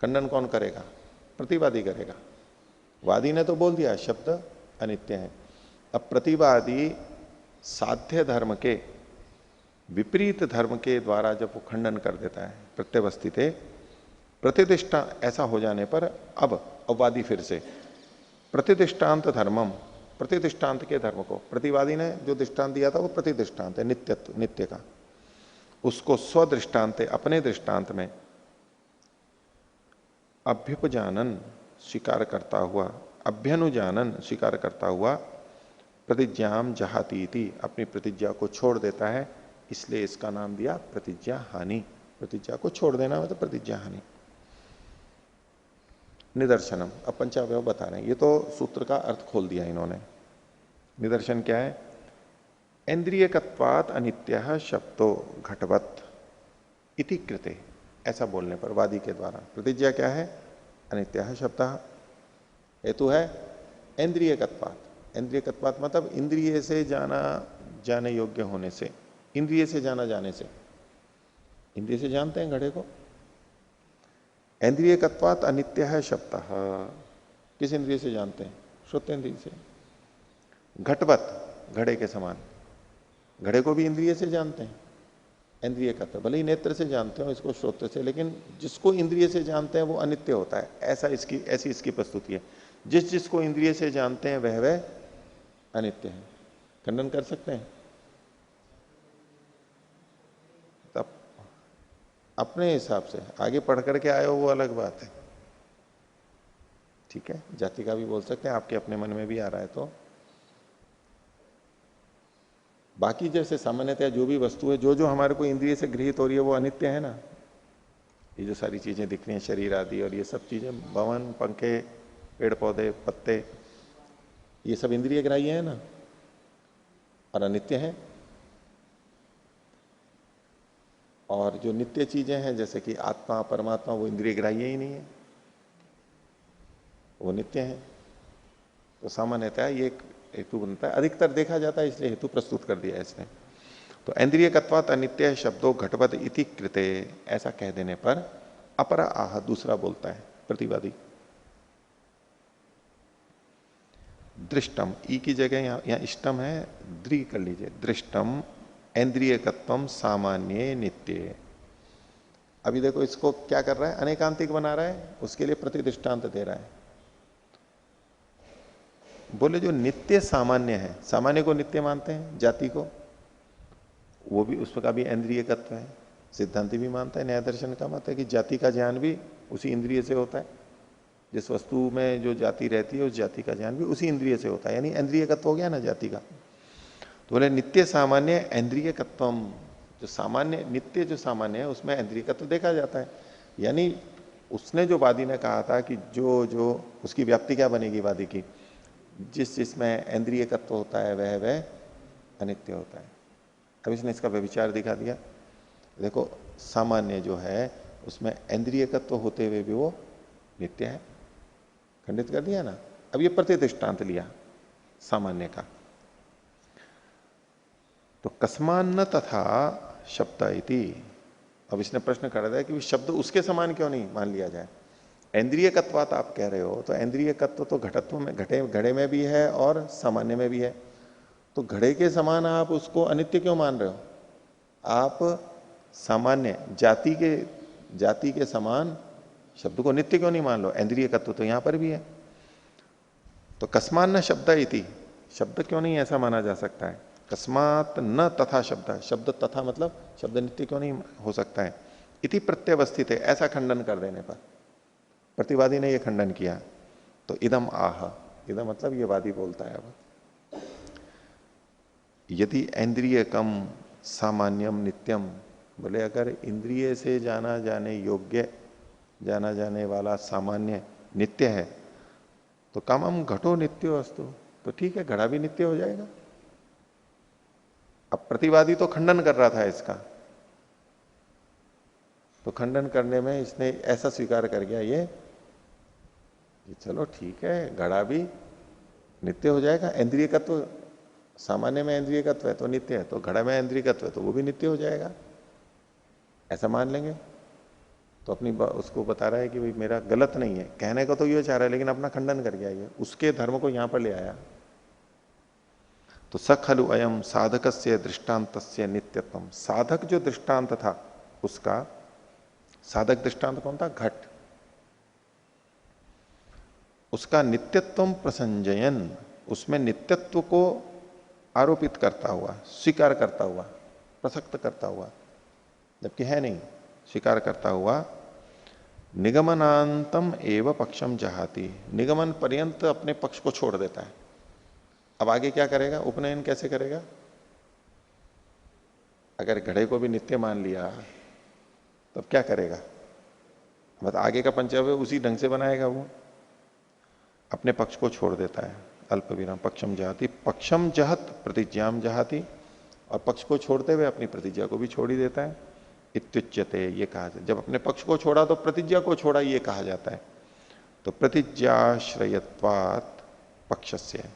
खंडन कौन करेगा? प्रतिवादी करेगा। वादी ने तो बोल दिया शब्द अनित्य है, अब प्रतिवादी साध्य धर्म के विपरीत धर्म के द्वारा जब वो खंडन कर देता है, प्रत्यवस्थित प्रतिदिष्टा, ऐसा हो जाने पर अब वादी फिर से प्रतिदिष्टांत धर्मम, प्रतिदिष्टांत के धर्म को, प्रतिवादी ने जो दृष्टांत दिया था वो प्रतिदिष्टांत है, नित्यत्व, नित्य का, उसको स्वदृष्टांत, अपने दृष्टांत में अभ्युपजानन, स्वीकार करता हुआ, अभ्यनुजानन, स्वीकार करता हुआ, प्रतिज्ञाम जहातीति, अपनी प्रतिज्ञा को छोड़ देता है, इसलिए इसका नाम दिया प्रतिज्ञा हानि। प्रतिज्ञा को छोड़ देना मतलब प्रतिज्ञा हानि। निदर्शनम, अब पंचावयव बता रहे हैं, ये तो सूत्र का अर्थ खोल दिया इन्होंने। निदर्शन क्या है? इंद्रियकत्वात् अनित्यः शब्दो घटवत् इति कृते, ऐसा बोलने पर वादी के द्वारा प्रतिज्ञा क्या है? अनित्यः शब्दः। हेतु है इंद्रियकत्वात्। इंद्रियकत्वात् मतलब इंद्रिय से जाना जाने योग्य होने से, इंद्रिय से जाना जाने से। इंद्रिय से जानते हैं घड़े को? इंद्रियकत्वात् अनित्यः शब्दः, किस इंद्रिय से जानते हैं? श्रोतेंद्रिय से। घटवत्, घड़े के समान, घड़े को भी इंद्रिय से जानते हैं, इंद्रिय तत्व, भले ही नेत्र से जानते हो, इसको श्रोत्र से, लेकिन जिसको इंद्रिय से जानते हैं वो अनित्य होता है, ऐसी इसकी प्रस्तुति है। जिसको इंद्रिय से जानते हैं वह अनित्य है। खंडन कर सकते हैं? तब अपने हिसाब से आगे पढ़ करके आए हो वो अलग बात है, ठीक है, जाति का भी बोल सकते हैं, आपके अपने मन में भी आ रहा है तो। बाकी जैसे सामान्यतः जो भी वस्तु है, जो हमारे को इंद्रिय से गृहित हो रही है वो अनित्य है ना। ये जो सारी चीजें दिख रही हैं, शरीर आदि, और ये सब चीजें, भवन, पंखे, पेड़ पौधे, पत्ते, ये सब इंद्रिय ग्राह्य है ना, और अनित्य है। और जो नित्य चीजें हैं जैसे कि आत्मा, परमात्मा, वो इंद्रिय ग्राह्य ही नहीं है, वो नित्य है। तो सामान्यतः ये एक हेतु बनता है, अधिकतर देखा जाता है, इसलिए हेतु प्रस्तुत कर दिया है इसने। तो इंद्रियकत्वात् अनित्य शब्दो घटवत् इति कृते, ऐसा कह देने पर अपरा आह, दूसरा बोलता है प्रतिवादी। दृष्टम, ई की जगह यहां इष्टम है, द्रि कर लीजिए। दृष्टम इंद्रियकत्वम सामान्य नित्य। अभी देखो इसको क्या कर रहा है, अनेकांतिक बना रहा है, उसके लिए प्रतिदृष्टांत दे रहा है। बोले जो नित्य सामान्य है, सामान्य को नित्य मानते हैं, जाति को, वो भी उसका भी इंद्रियकत्व है। सिद्धांति भी मानता है, न्याय दर्शन का मत है कि जाति का ज्ञान भी उसी इंद्रिय से होता है। जिस वस्तु में जो जाति रहती है उस जाति का ज्ञान भी उसी इंद्रिय से होता है, यानी इंद्रियकत्व हो गया ना जाति का। तो बोले नित्य सामान्य इंद्रियकत्वम, जो सामान्य नित्य जो सामान्य है उसमें इंद्रियकत्व देखा जाता है। यानी उसने जो वादी ने कहा था कि जो उसकी व्याप्ति क्या बनेगी वादी की, जिसमें इंद्रियकत्व होता है वह अनित्य होता है। अब इसने इसका व्यभिचार दिखा दिया। देखो सामान्य जो है उसमें इंद्रियकत्व होते हुए भी वो नित्य है, खंडित कर दिया ना। अब ये प्रतिदृष्टांत लिया सामान्य का। तो कस्मान न तथा शब्द इति, अब इसने प्रश्न कर दिया कि शब्द उसके समान क्यों नहीं मान लिया जाए। इंद्रियकत्वात आप कह रहे हो, तो इंद्रियकत्व तो घटत्व में, घड़े में भी है और सामान्य में भी है। तो घड़े के समान आप उसको अनित्य क्यों मान रहे हो? आप सामान्य जाति के समान शब्द को नित्य क्यों नहीं मान लो? इंद्रियकत्व तो यहां पर भी है। तो कस्मान न शब्द इति, शब्द क्यों नहीं ऐसा माना जा सकता है? कस्मात न तथा शब्द, शब्द तथा मतलब शब्द नित्य क्यों नहीं हो सकता है? इति प्रत्यवस्थित है, ऐसा खंडन कर देने पर प्रतिवादी ने यह खंडन किया। तो इदम आह, इदम मतलब ये वादी बोलता है अब, यदि इंद्रियकम सामान्यम नित्यम, बोले अगर इंद्रिय से जाना जाने योग्य, जाना जाने वाला सामान्य नित्य है, तो कामम घटो नित्यो अस्तु, तो ठीक है घड़ा भी नित्य हो जाएगा। अब प्रतिवादी तो खंडन कर रहा था इसका, तो खंडन करने में इसने ऐसा स्वीकार कर गया ये चलो ठीक है घड़ा भी नित्य हो जाएगा, इंद्रियकत्व सामान्य में इंद्रियकत्व है तो नित्य है, तो घड़ा में इंद्रियकत्व है तो वो भी नित्य हो जाएगा, ऐसा मान लेंगे। तो अपनी उसको बता रहा है कि भाई मेरा गलत नहीं है, कहने को तो ये चाह रहा है लेकिन अपना खंडन कर गया, ये उसके धर्म को यहां पर ले आया। तो सखलु अयम साधकस्य दृष्टांतस्य नित्यत्वम, साधक जो दृष्टांत था उसका, साधक दृष्टांत कौन था? घट, उसका नित्यत्वम प्रसंजयन, उसमें नित्यत्व को आरोपित करता हुआ, स्वीकार करता हुआ, प्रसक्त करता हुआ, जबकि है नहीं, स्वीकार करता हुआ, निगमनांतम एव पक्षम जहाती, निगमन पर्यंत अपने पक्ष को छोड़ देता है। अब आगे क्या करेगा? उपनयन कैसे करेगा? अगर घड़े को भी नित्य मान लिया तब क्या करेगा? मतलब आगे का पंचव्य उसी ढंग से बनाएगा, वो अपने पक्ष को छोड़ देता है। अल्प विराम पक्षम जहाती, पक्षम जहत प्रतिज्ञाम जहाती, और पक्ष को छोड़ते हुए अपनी प्रतिज्ञा को भी छोड़ ही देता है। इत्युच्यते, ये कहा जाए जब अपने पक्ष को छोड़ा तो प्रतिज्ञा को छोड़ा, ये कहा जाता है। तो प्रतिज्ञाश्रयत्वात् पक्षस्य,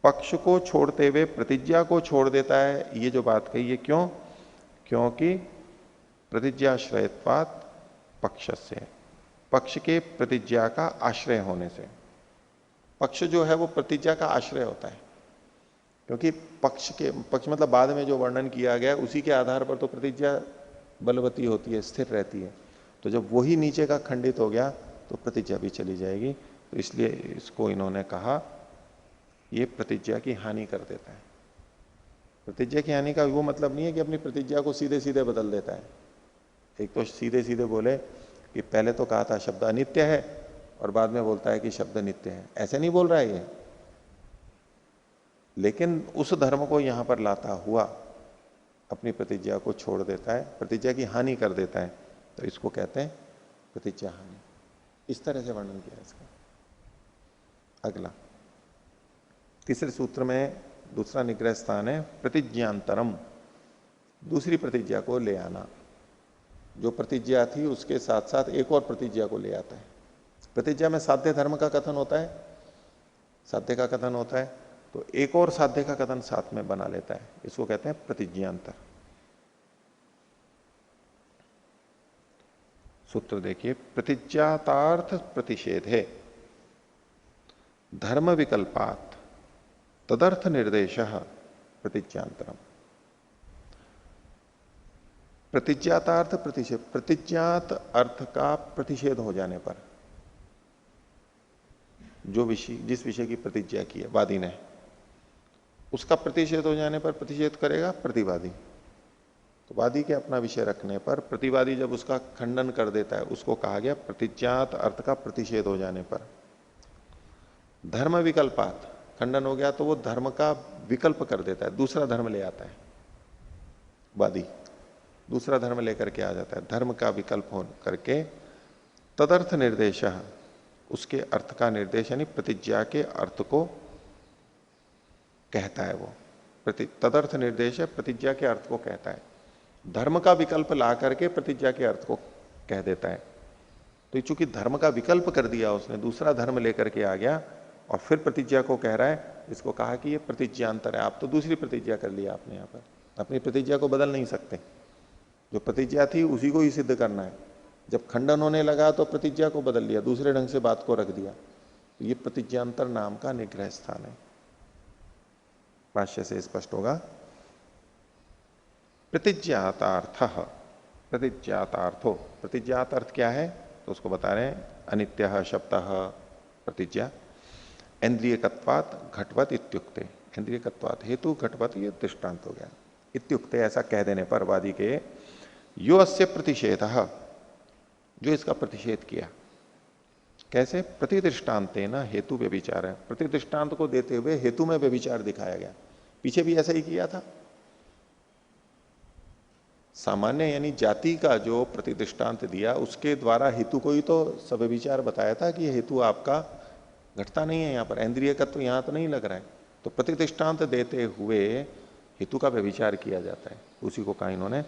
पक्ष को छोड़ते हुए प्रतिज्ञा को छोड़ देता है, ये जो बात कही है क्यों? क्योंकि प्रतिज्ञाश्रयत्वात् पक्षस्य, पक्ष के प्रतिज्ञा का आश्रय होने से। पक्ष जो है वो प्रतिज्ञा का आश्रय होता है, क्योंकि पक्ष मतलब बाद में जो वर्णन किया गया उसी के आधार पर तो प्रतिज्ञा बलवती होती है, स्थिर रहती है। तो जब वही नीचे का खंडित हो गया तो प्रतिज्ञा भी चली जाएगी। तो इसलिए इसको इन्होंने कहा ये प्रतिज्ञा की हानि कर देता है। प्रतिज्ञा की हानि का वो मतलब नहीं है कि अपनी प्रतिज्ञा को सीधे सीधे बदल देता है। एक तो सीधे सीधे बोले कि पहले तो कहा था शब्द अनित्य है और बाद में बोलता है कि शब्द नित्य है, ऐसे नहीं बोल रहा है ये। लेकिन उस धर्म को यहां पर लाता हुआ अपनी प्रतिज्ञा को छोड़ देता है, प्रतिज्ञा की हानि कर देता है, तो इसको कहते हैं प्रतिज्ञा हानि। इस तरह से वर्णन किया इसका। अगला तीसरे सूत्र में दूसरा निग्रह स्थान है प्रतिज्ञांतरम, दूसरी प्रतिज्ञा को ले आना। जो प्रतिज्ञा थी उसके साथ साथ एक और प्रतिज्ञा को ले आता है। प्रतिज्ञा में साध्य धर्म का कथन होता है, साध्य का कथन होता है, तो एक और साध्य का कथन साथ में बना लेता है, इसको कहते हैं प्रतिज्ञांतर। सूत्र देखिए, प्रतिज्ञातार्थ प्रतिषेध है धर्म विकल्पात तदर्थ निर्देश प्रतिज्ञांतरम। प्रतिज्ञातार्थ प्रतिषेध, प्रतिज्ञात अर्थ का प्रतिषेध हो जाने पर, जो विषय जिस विषय की प्रतिज्ञा की है वादी ने, उसका प्रतिषेध हो जाने पर प्रतिषेध करेगा प्रतिवादी। तो वादी के अपना विषय रखने पर प्रतिवादी जब उसका खंडन कर देता है, उसको कहा गया प्रतिज्ञात अर्थ का प्रतिषेध हो जाने पर। धर्म विकल्पात, खंडन हो गया तो वो धर्म का विकल्प कर देता है, दूसरा धर्म ले आता है। वादी दूसरा धर्म लेकर के आ जाता है, धर्म का विकल्प हो करके तदर्थ निर्देश, उसके अर्थ का निर्देश यानी प्रतिज्ञा के अर्थ को कहता है वो। तदर्थ निर्देश है, प्रतिज्ञा के अर्थ को कहता है। धर्म का विकल्प ला करके प्रतिज्ञा के अर्थ को कह देता है। तो चूंकि धर्म का विकल्प कर दिया उसने, दूसरा धर्म लेकर के आ गया और फिर प्रतिज्ञा को कह रहा है, इसको कहा कि ये प्रतिज्ञांतर है। आप तो दूसरी प्रतिज्ञा कर लिया आपने, यहाँ पर अपनी प्रतिज्ञा को बदल नहीं सकते। जो प्रतिज्ञा थी उसी को ही सिद्ध करना है। जब खंडन होने लगा तो प्रतिज्ञा को बदल लिया, दूसरे ढंग से बात को रख दिया। तो ये प्रतिज्ञांतर नाम का निग्रह स्थान है। भाष्य से स्पष्ट होगा। प्रतिज्ञातार्थ, प्रतिज्ञातार्थो, प्रतिज्ञात अर्थ क्या है तो उसको बता रहे हैं, अनित्यः शब्दः प्रतिज्ञा, इंद्रियकत्वात् घटवत् इत्युक्ते, इंद्रियकत्वात् हेतु घटवत्, ये दृष्टांत हो गया। इत्युक्ते ऐसा कह देने पर वादी के, यो अस्य प्रतिषेधः, जो इसका प्रतिषेध किया, कैसे, प्रतिदृष्टांतेन हेतु व्यभिचार है। प्रतिदृष्टांत को देते हुए हेतु में व्यभिचार दिखाया गया। पीछे भी ऐसा ही किया था। सामान्य यानी जाति का जो प्रतिदृष्टांत दिया उसके द्वारा हेतु को ही तो सब विचार बताया था कि हेतु आपका घटता नहीं है, यहाँ पर इंद्रियकत्व यहां तो नहीं लग रहा है। तो प्रतिदृष्टांत देते हुए हेतु का व्यभिचार किया जाता है, उसी को कहा इन्होंने।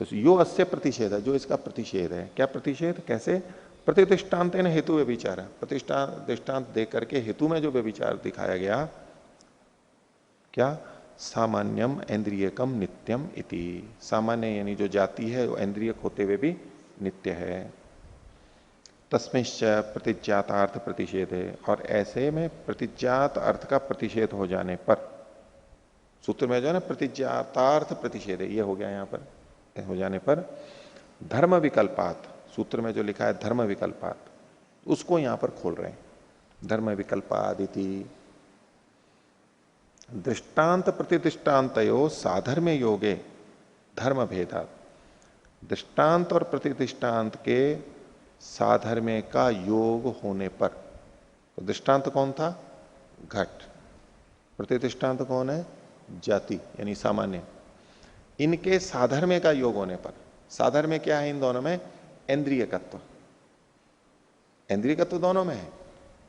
तो यो अस्य प्रतिषेध है, जो इसका प्रतिषेध है। क्या प्रतिषेध, कैसे, प्रतिदृष्टांत ने हेतु व्यभिचार है। प्रतिष्ठांत दे करके हेतु में जो व्यभिचार दिखाया गया, क्या, सामान्यम इंद्रियकम नित्यम इति, सामान्य यानी जो जाति है वो इंद्रियक होते हुए भी नित्य है। तस्मिश्च प्रतिज्ञातार्थ प्रतिषेध है, और ऐसे में प्रतिज्ञात अर्थ का प्रतिषेध हो जाने पर, सूत्र में जो है ना प्रतिज्ञातार्थ प्रतिषेध है, ये हो गया यहां पर, हो जाने पर धर्म विकल्पात, सूत्र में जो लिखा है धर्म विकल्पात, उसको यहां पर खोल रहे हैं। धर्म विकल्पादिति दृष्टांत प्रतिदृष्टांतयो साधर्म्य योगे धर्म भेदात, दृष्टांत और प्रतिदृष्टांत के साधर्म्य का योग होने पर, तो दृष्टांत कौन था, घट, प्रतिदृष्टांत कौन है, जाति यानी सामान्य, इनके साधर्म्य का योग होने पर, साधर्म्य क्या है इन दोनों में, इंद्रियकत्व, इंद्रियकत्व दोनों में है।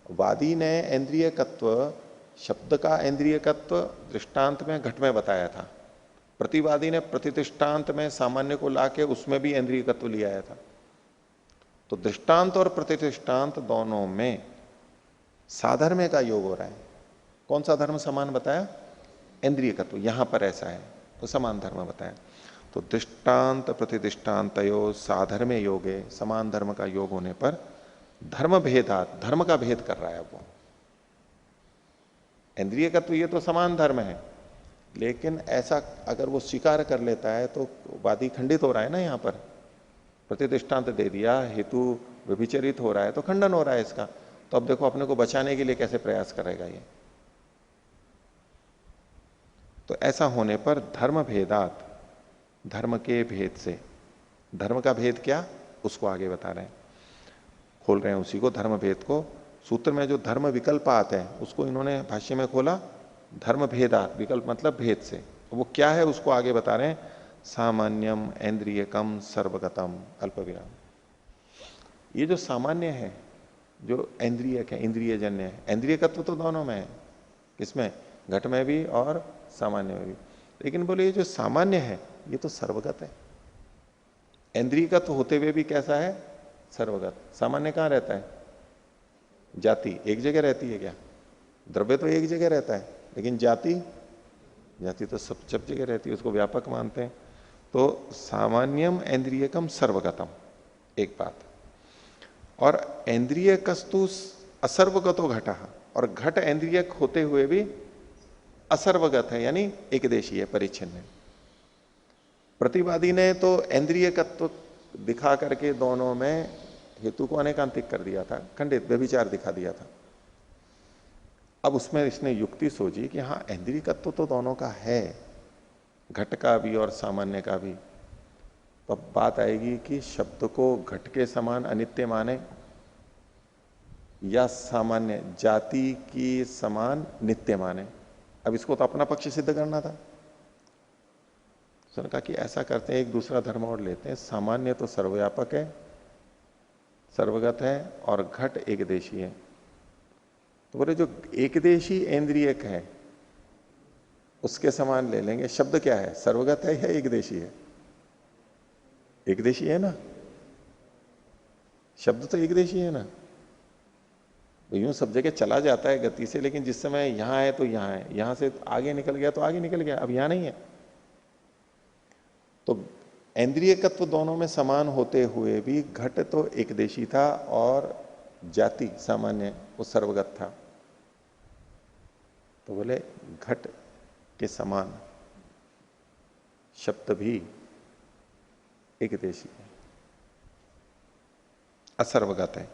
वादी ने इंद्रियकत्व, शब्द का इंद्रियकत्व दृष्टांत में घट में बताया था, प्रतिवादी ने प्रतिदृष्टांत में सामान्य को लाके उसमें भी इंद्रियकत्व ले आया था। तो दृष्टांत और प्रतिदृष्टांत दोनों में साधर्म्य का योग हो रहा है। कौन सा धर्म समान बताया, इंद्रियकत्व, यहां पर ऐसा है तो समान धर्म बताया। तो दृष्टांत प्रतिदृष्टांतयो साधर्म्य योगे, समान धर्म का योग होने पर धर्म भेदात, धर्म का भेद कर रहा है वो। इंद्रियकत्व ये तो समान धर्म है, लेकिन ऐसा अगर वो स्वीकार कर लेता है तो वादी खंडित हो रहा है ना। यहां पर प्रतिदृष्टांत दे दिया, हेतु व्यभिचरित हो रहा है तो खंडन हो रहा है इसका। तो अब देखो अपने को बचाने के लिए कैसे प्रयास करेगा ये। तो ऐसा होने पर धर्म भेदात, धर्म के भेद से, धर्म का भेद क्या उसको आगे बता रहे हैं, खोल रहे हैं उसी को, धर्म भेद को। सूत्र में जो धर्म विकल्प आते हैं उसको इन्होंने भाष्य में खोला धर्म भेदात, विकल्प मतलब भेद से। वो क्या है उसको आगे बता रहे हैं, सामान्यम इंद्रियकम सर्वगतम अल्प विराम। ये जो सामान्य है, जो इंद्रियक है, इंद्रियजन्य है, इंद्रियकत्व तो दोनों में है, किसमें, घट में भी और सामान्य में भी। लेकिन बोले ये जो सामान्य है ये तो सर्वगत है। इंद्रियकत्व होते हुए भी कैसा है, सर्वगत। सामान्य कहां रहता है, जाति एक जगह रहती है क्या, द्रव्य तो एक जगह रहता है, लेकिन जाति, जाति तो सब जगह रहती है, उसको व्यापक मानते हैं। तो सामान्यम इंद्रियकम सर्वगतम एक बात, और इंद्रियकस्तु असर्वगतो घटा, और घट इंद्रियक होते हुए भी असर्वगत है यानी एक देशी है, परिच्छिन्न है। प्रतिवादी ने तो इंद्रियकत्व दिखा करके दोनों में हेतु को अनेकांतिक कर दिया था, खंडित व्यभिचार दिखा दिया था। अब उसमें इसने युक्ति सोची कि हाँ इंद्रियकत्व तो दोनों का है, घट का भी और सामान्य का भी। तो अब बात आएगी कि शब्द को घट के समान अनित्य माने या सामान्य जाति की समान नित्य माने। अब इसको तो अपना पक्ष सिद्ध करना था। उसने कहा कि ऐसा करते हैं, एक दूसरा धर्म और लेते हैं, सामान्य तो सर्वव्यापक है, सर्वगत है और घट एकदेशी है। तो बोले जो एकदेशी इंद्रियक है उसके समान ले लेंगे। शब्द क्या है, सर्वगत है या एकदेशी है? एकदेशी है ना, शब्द तो एकदेशी है ना। तो यूं सब जगह चला जाता है गति से, लेकिन जिस समय यहां है तो यहां है, यहां से आगे निकल गया तो आगे निकल गया, अब यहां नहीं है। तो इंद्रियकत्व दोनों में समान होते हुए भी घट तो एकदेशी था और जाति सामान्य वो सर्वगत था। तो बोले घट के समान शब्द भी एकदेशी है, असर्वगत है।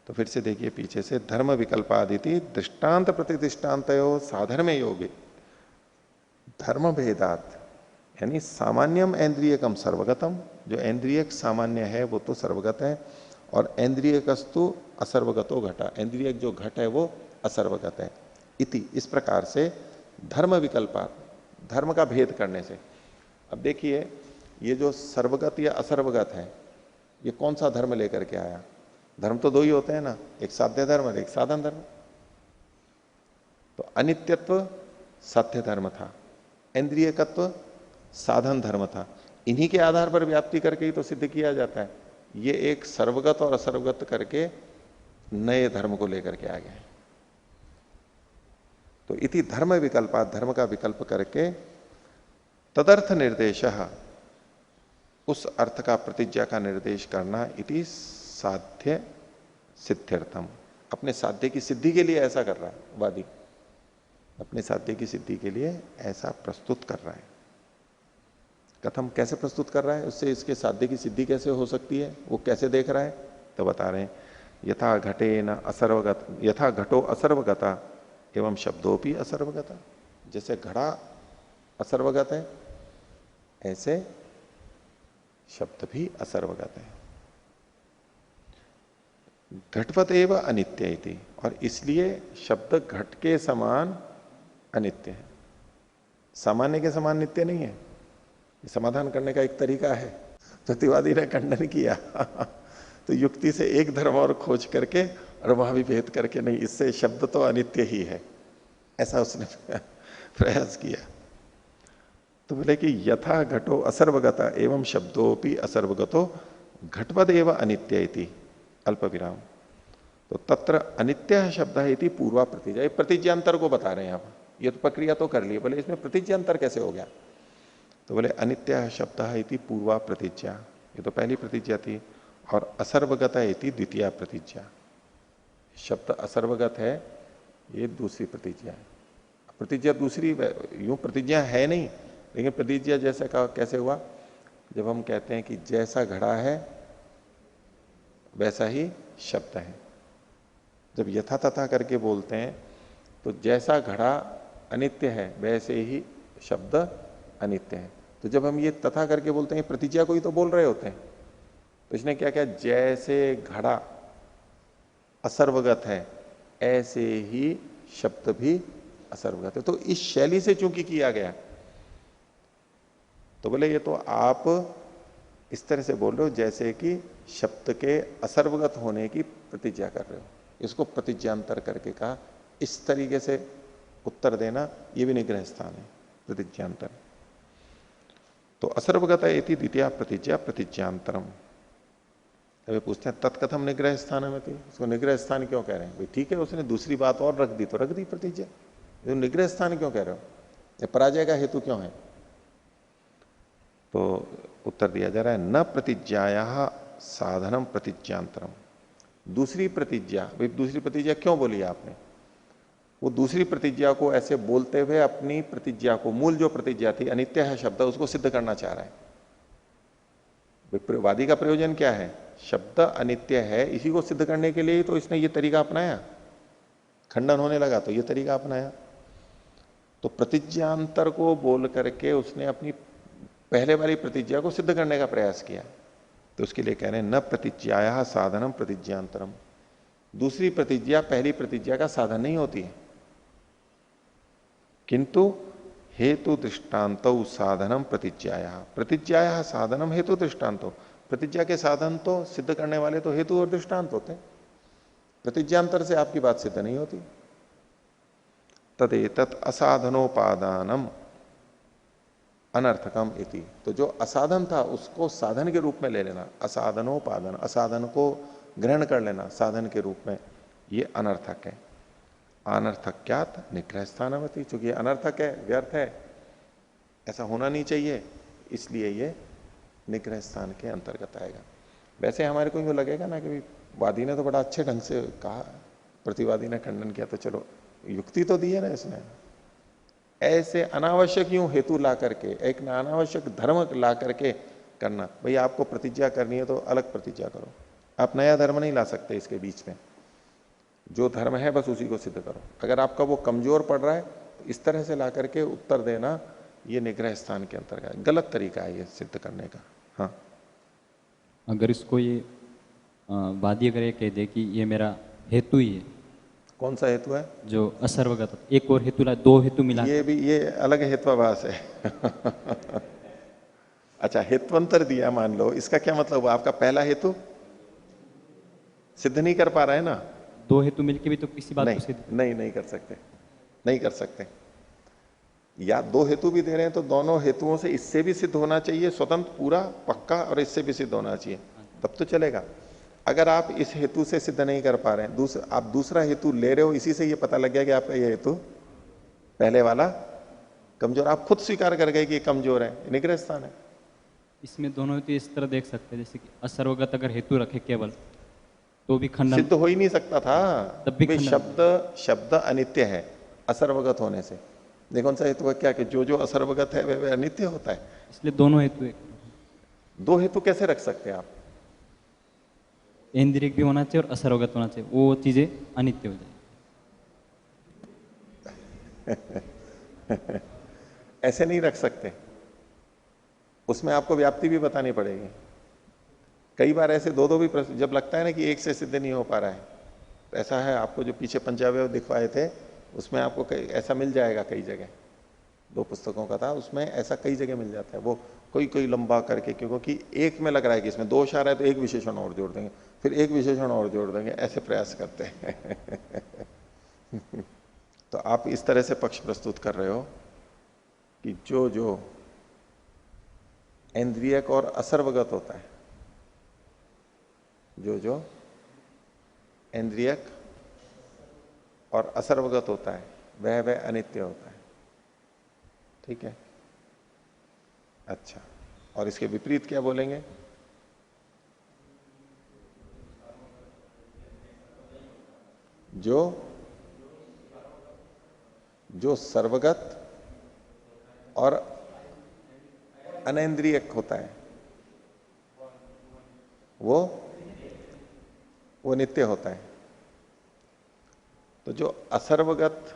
तो फिर से देखिए पीछे से, धर्म विकल्पादिति दृष्टांत प्रतिदृष्टांतयो साधर्म योगे धर्म भेदात, यानी सामान्यम इंद्रियकम सर्वगतम, जो इंद्रियक सामान्य है वो तो सर्वगत है, और इंद्रियकस्तु असर्वगतो घटा, इंद्रियक जो घट है वो असर्वगत है। इति, इस प्रकार से धर्म विकल्पा, धर्म का भेद करने से। अब देखिए ये जो सर्वगत या असर्वगत है ये कौन सा धर्म लेकर के आया? धर्म तो दो ही होते हैं ना, एक साध्य धर्म और एक साधन धर्म। तो अनित्यत्व साध्य धर्म था, इंद्रियकत्व साधन धर्म था। इन्हीं के आधार पर व्याप्ति करके ही तो सिद्ध किया जाता है। ये एक सर्वगत और असर्वगत करके नए धर्म को लेकर के आ गए। तो इति धर्म विकल्पा, धर्म का विकल्प करके तदर्थ निर्देश, उस अर्थ का प्रतिज्ञा का निर्देश करना, इति साध्य सिद्ध्यर्थम, अपने साध्य की सिद्धि के लिए ऐसा कर रहा है वादी, अपने साध्य की सिद्धि के लिए ऐसा प्रस्तुत कर रहा है। कथम, कैसे प्रस्तुत कर रहा है, उससे इसके साध्य की सिद्धि कैसे हो सकती है, वो कैसे देख रहा है? तो बता रहे हैं, यथा घटे न असर्वगत, यथा घटो असर्वगता एवं शब्दों भी असर्वगता, जैसे घड़ा असर्वगत है ऐसे शब्द भी असर्वगत है। घटवत एवं अनित्य इति, और इसलिए शब्द घट के समान अनित्य है, सामान्य के समान नित्य नहीं है। ये समाधान करने का एक तरीका है। प्रतिवादी ने खंडन किया तो युक्ति से एक धर्म और खोज करके और वहां भी भेद करके, नहीं इससे शब्द तो अनित्य ही है, ऐसा उसने प्रयास किया। तो बोले कि यथा घटो असर्वगता एवं शब्दोपि असर्वगतो घटवद एवं अनित्य इति अल्प विराम। तो तत्र अनित्य शब्द है इति पूर्वा प्रतिज्ञा, ये प्रतिज्ञांतर को बता रहे हैं आप। ये तो प्रक्रिया तो कर ली, बोले इसमें प्रतिज्ञांतर कैसे हो गया? तो बोले अनित्य शब्द है इति पूर्वा प्रतिज्ञा, ये तो पहली प्रतिज्ञा थी, और असर्वगत है इति द्वितीय प्रतिज्ञा। शब्द असर्वगत है ये दूसरी प्रतिज्ञा है। प्रतिज्ञा दूसरी, यूं प्रतिज्ञा है नहीं, लेकिन प्रतिज्ञा जैसे का कैसे हुआ? जब हम कहते हैं कि जैसा घड़ा है वैसा ही शब्द है, जब यथा तथा करके बोलते हैं तो जैसा घड़ा अनित्य है वैसे ही शब्द अनित्य है। तो जब हम ये तथा करके बोलते हैं प्रतिज्ञा को ही तो बोल रहे होते हैं। तो इसने क्या किया, जैसे घड़ा असर्वगत है ऐसे ही शब्द भी असर्वगत है। तो इस शैली से चूंकि किया गया, तो बोले ये तो आप इस तरह से बोल रहे हो जैसे कि शब्द के असर्वगत होने की प्रतिज्ञा कर रहे हो। इसको प्रतिज्ञांतर करके कहा। इस तरीके से उत्तर देना ये भी निग्रह स्थान है, प्रतिज्ञांतर। तो असर्वगत इति द्वितीय प्रतिज्ञा प्रतिज्ञांतरम। अभी पूछते हैं तत्कथम निग्रह स्थान में, उसको निग्रह स्थान क्यों कह रहे हैं? भाई ठीक है, उसने दूसरी बात और रख दी तो रख दी प्रतिज्ञा, तो निग्रह स्थान क्यों कह रहे हो? ये पराजय का हेतु क्यों है? तो उत्तर दिया जा रहा है, न प्रतिज्ञाया साधनम प्रतिज्ञांतरम। दूसरी प्रतिज्ञा, भाई दूसरी प्रतिज्ञा क्यों बोली आपने? वो दूसरी प्रतिज्ञा को ऐसे बोलते हुए अपनी प्रतिज्ञा को, मूल जो प्रतिज्ञा थी अनित्य है शब्द, उसको सिद्ध करना चाह रहा है। वादी का प्रयोजन क्या है? शब्द अनित्य है, इसी को सिद्ध करने के लिए तो इसने ये तरीका अपनाया। खंडन होने लगा तो ये तरीका अपनाया। तो प्रतिज्ञांतर को बोल करके उसने अपनी पहले वाली प्रतिज्ञा को सिद्ध करने का प्रयास किया। तो उसके लिए कह रहे हैं न प्रतिज्ञाया साधनम प्रतिज्ञांतरम। दूसरी प्रतिज्ञा पहली प्रतिज्ञा का साधन नहीं होती है, किंतु हेतु दृष्टांत साधनम प्रतिज्ञाया, प्रतिज्ञाया साधनम हेतु दृष्टांतो। प्रतिज्ञा के साधन तो सिद्ध करने वाले तो हेतु और दृष्टांत होते हैं, प्रतिज्ञांतर से आपकी बात सिद्ध नहीं होती। तदेतत् असाधनोपादानम अनर्थकम इति, तो जो असाधन था उसको साधन के रूप में ले लेना, असाधनोपादान, असाधन को ग्रहण कर लेना साधन के रूप में, ये अनर्थक है। अनर्थक क्या निग्रह स्थानवती, चूंकि अनर्थक है, व्यर्थ है, ऐसा होना नहीं चाहिए, इसलिए ये निग्रह स्थान के अंतर्गत आएगा। वैसे हमारे को यूं लगेगा ना कि वादी ने तो बड़ा अच्छे ढंग से कहा, प्रतिवादी ने खंडन किया, तो चलो युक्ति तो दी है ना इसने। ऐसे अनावश्यक यूं हेतु ला करके, एक अनावश्यक धर्म ला करके करना, भाई आपको प्रतिज्ञा करनी है तो अलग प्रतिज्ञा करो, आप नया धर्म नहीं ला सकते इसके बीच में, जो धर्म है बस उसी को सिद्ध करो। अगर आपका वो कमजोर पड़ रहा है तो इस तरह से ला करके उत्तर देना, ये निग्रह स्थान के अंतर्गत गलत तरीका है ये सिद्ध करने का। हाँ, अगर इसको ये वादी अगर ये कह दे कि ये मेरा हेतु ही है, कौन सा हेतु है? जो असर्वगत, एक और हेतु ला, दो हेतु मिला, ये अलग हेत्वाभास है। अच्छा, हेत्वंतर दिया मान लो, इसका क्या मतलब? आपका पहला हेतु सिद्ध नहीं कर पा रहा है ना, दो हेतु मिलके भी तो किसी बात को सिद्ध नहीं कर सकते, नहीं कर सकते। या दो हेतु भी दे रहे हैं तो दोनों हेतुओं से इससे भी सिद्ध होना चाहिए स्वतंत्र पूरा पक्का, और इससे भी सिद्ध होना चाहिए, तब तो चलेगा। अगर आप इस हेतु से सिद्ध नहीं कर पा रहे हैं, आप दूसरा हेतु ले रहे हो, इसी से ये पता लग गया कि आपका ये हेतु पहले वाला कमजोर, आप खुद स्वीकार कर गए कि ये कमजोर है, निग्रह स्थान है। इसमें दोनों हेतु इस तरह देख सकते हैं, जैसे कि असर्वगत अगर हेतु रखे केवल तो भी खंडन सिद्ध हो ही नहीं सकता था, तब भी शब्द अनित्य है असर्वगत होने से। देखो कौन सा हेतु है क्या कि जो असर्वगत है वह अनित्य होता है, इसलिए दोनों हेतु एक, दो हेतु कैसे रख सकते हैं आप? इंद्रियक भी होना चाहिए और असर्वगत होना चाहिए, वो चीजें अनित्य हो जाए। ऐसे नहीं रख सकते, उसमें आपको व्याप्ति भी बतानी पड़ेगी। कई बार ऐसे दो भी जब लगता है ना कि एक से सिद्ध नहीं हो पा रहा है, तो ऐसा है, आपको जो पीछे पंचावय दिखवाए थे उसमें आपको ऐसा मिल जाएगा, कई जगह 2 पुस्तकों का था, उसमें ऐसा कई जगह मिल जाता है। वो कोई लंबा करके, क्योंकि एक में लग रहा है कि इसमें दोष आ रहा है तो एक विशेषण और जोड़ देंगे, फिर एक विशेषण और जोड़ देंगे, ऐसे प्रयास करते हैं। तो आप इस तरह से पक्ष प्रस्तुत कर रहे हो कि जो इंद्रियक और असर्वगत होता है, जो इंद्रियक और असर्वगत होता है वह अनित्य होता है, ठीक है। अच्छा, और इसके विपरीत क्या बोलेंगे? जो सर्वगत और अनेन्द्रियक होता है वो नित्य होता है। तो जो असर्वगत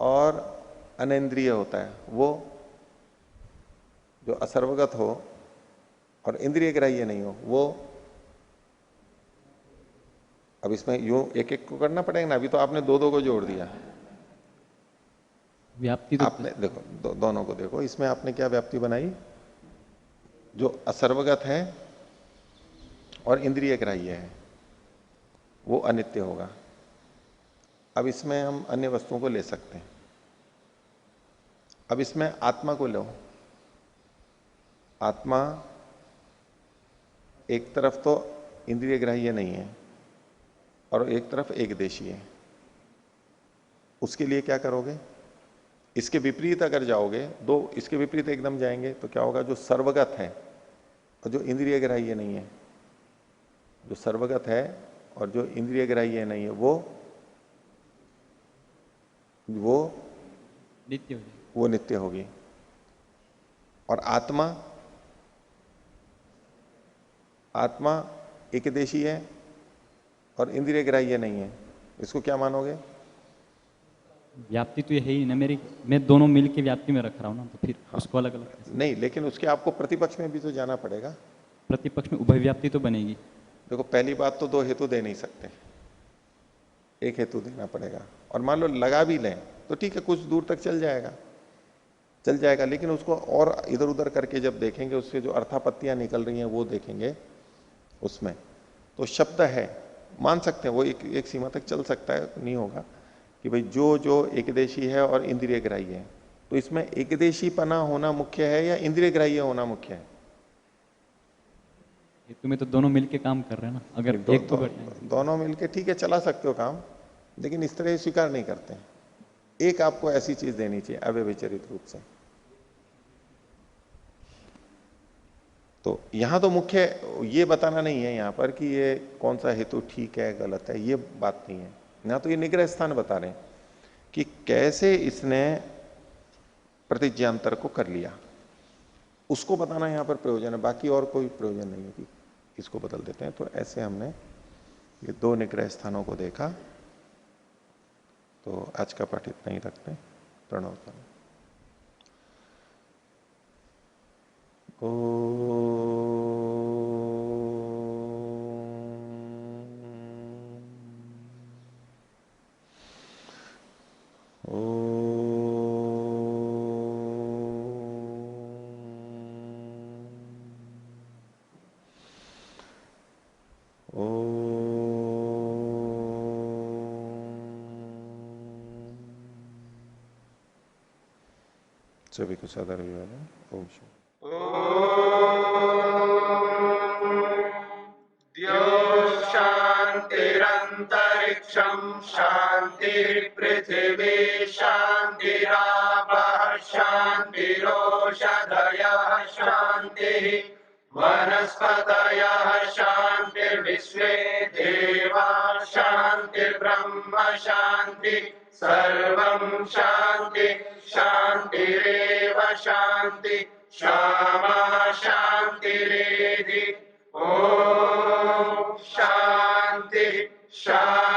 और अनेन्द्रिय होता है, वो जो असर्वगत हो और इंद्रिय ग्राह्य नहीं हो, वो, अब इसमें यूं एक एक को करना पड़ेगा ना, अभी तो आपने दो को जोड़ दिया। व्याप्ति तो आपने देखो दोनों को देखो, इसमें आपने क्या व्याप्ति बनाई? जो असर्वगत है और इंद्रिय ग्राह्य है वो अनित्य होगा। अब इसमें हम अन्य वस्तुओं को ले सकते हैं। अब इसमें आत्मा को लो, आत्मा एक तरफ तो इंद्रिय ग्राह्य नहीं है और एक तरफ एक देशी है, उसके लिए क्या करोगे? इसके विपरीत अगर जाओगे, दो इसके विपरीत एकदम जाएंगे तो क्या होगा? जो सर्वगत है और जो इंद्रिय ग्राह्य नहीं है, जो सर्वगत है और जो इंद्रिय ग्राह्य नहीं है वो नित्य हो जाए, वो नित्य होगी। और आत्मा एक देशी है और इंद्रिय ग्राह्य नहीं है, इसको क्या मानोगे? व्याप्ति तो ये है ही ना मेरी, मैं दोनों मिल के व्याप्ति में रख रहा हूँ ना, तो फिर उसको अलग अलग नहीं, लेकिन उसके आपको प्रतिपक्ष में भी तो जाना पड़ेगा। प्रतिपक्ष में उभय व्याप्ति तो बनेगी। देखो पहली बात तो दो हेतु दे नहीं सकते, एक हेतु देना पड़ेगा। और मान लो लगा भी लें तो ठीक है, कुछ दूर तक चल जाएगा, चल जाएगा, लेकिन उसको और इधर उधर करके जब देखेंगे, उससे जो अर्थापत्तियां निकल रही हैं वो देखेंगे उसमें, तो शब्द है, मान सकते हैं वो एक सीमा तक चल सकता है, नहीं होगा कि भाई जो जो एकदेशी है और इंद्रिय ग्राह्य है, तो इसमें एकदेशी पना होना मुख्य है या इंद्रिय ग्राह्य होना मुख्य है? ये तुम्हें तो दोनों मिलके काम कर रहे हैं ना, अगर एक को बैठे दोनों मिलके ठीक है चला सकते हो काम, लेकिन इस तरह स्वीकार नहीं करते हैं। एक आपको ऐसी चीज देनी चाहिए अव्यभिचरित रूप से। तो यहां तो मुख्य ये बताना नहीं है यहां पर कि ये कौन सा हेतु ठीक है गलत है, ये बात नहीं है। यहां तो ये निग्रह स्थान बता रहे हैं कि कैसे इसने प्रतिज्ञांतर को कर लिया, उसको बताना यहां पर प्रयोजन है, बाकी और कोई प्रयोजन नहीं है कि इसको बदल देते हैं। तो ऐसे हमने ये दो निग्रह स्थानों को देखा। तो आज का पाठ इतना ही रखते हैं। प्रणव करें। सभी को सादर अभिवादन। ओम शिव। शांतिरंतरिक्षं शांति पृथिवी शांतिरापः शांतिरोषधयः शांतिः वनस्पतयः शांतिर्विश्वे देवा शांतिर्ब्रह्म शांति सर्वं शांति शांतिरेव शांति क्षमा शांतिरेधि। ओम शांति शांति।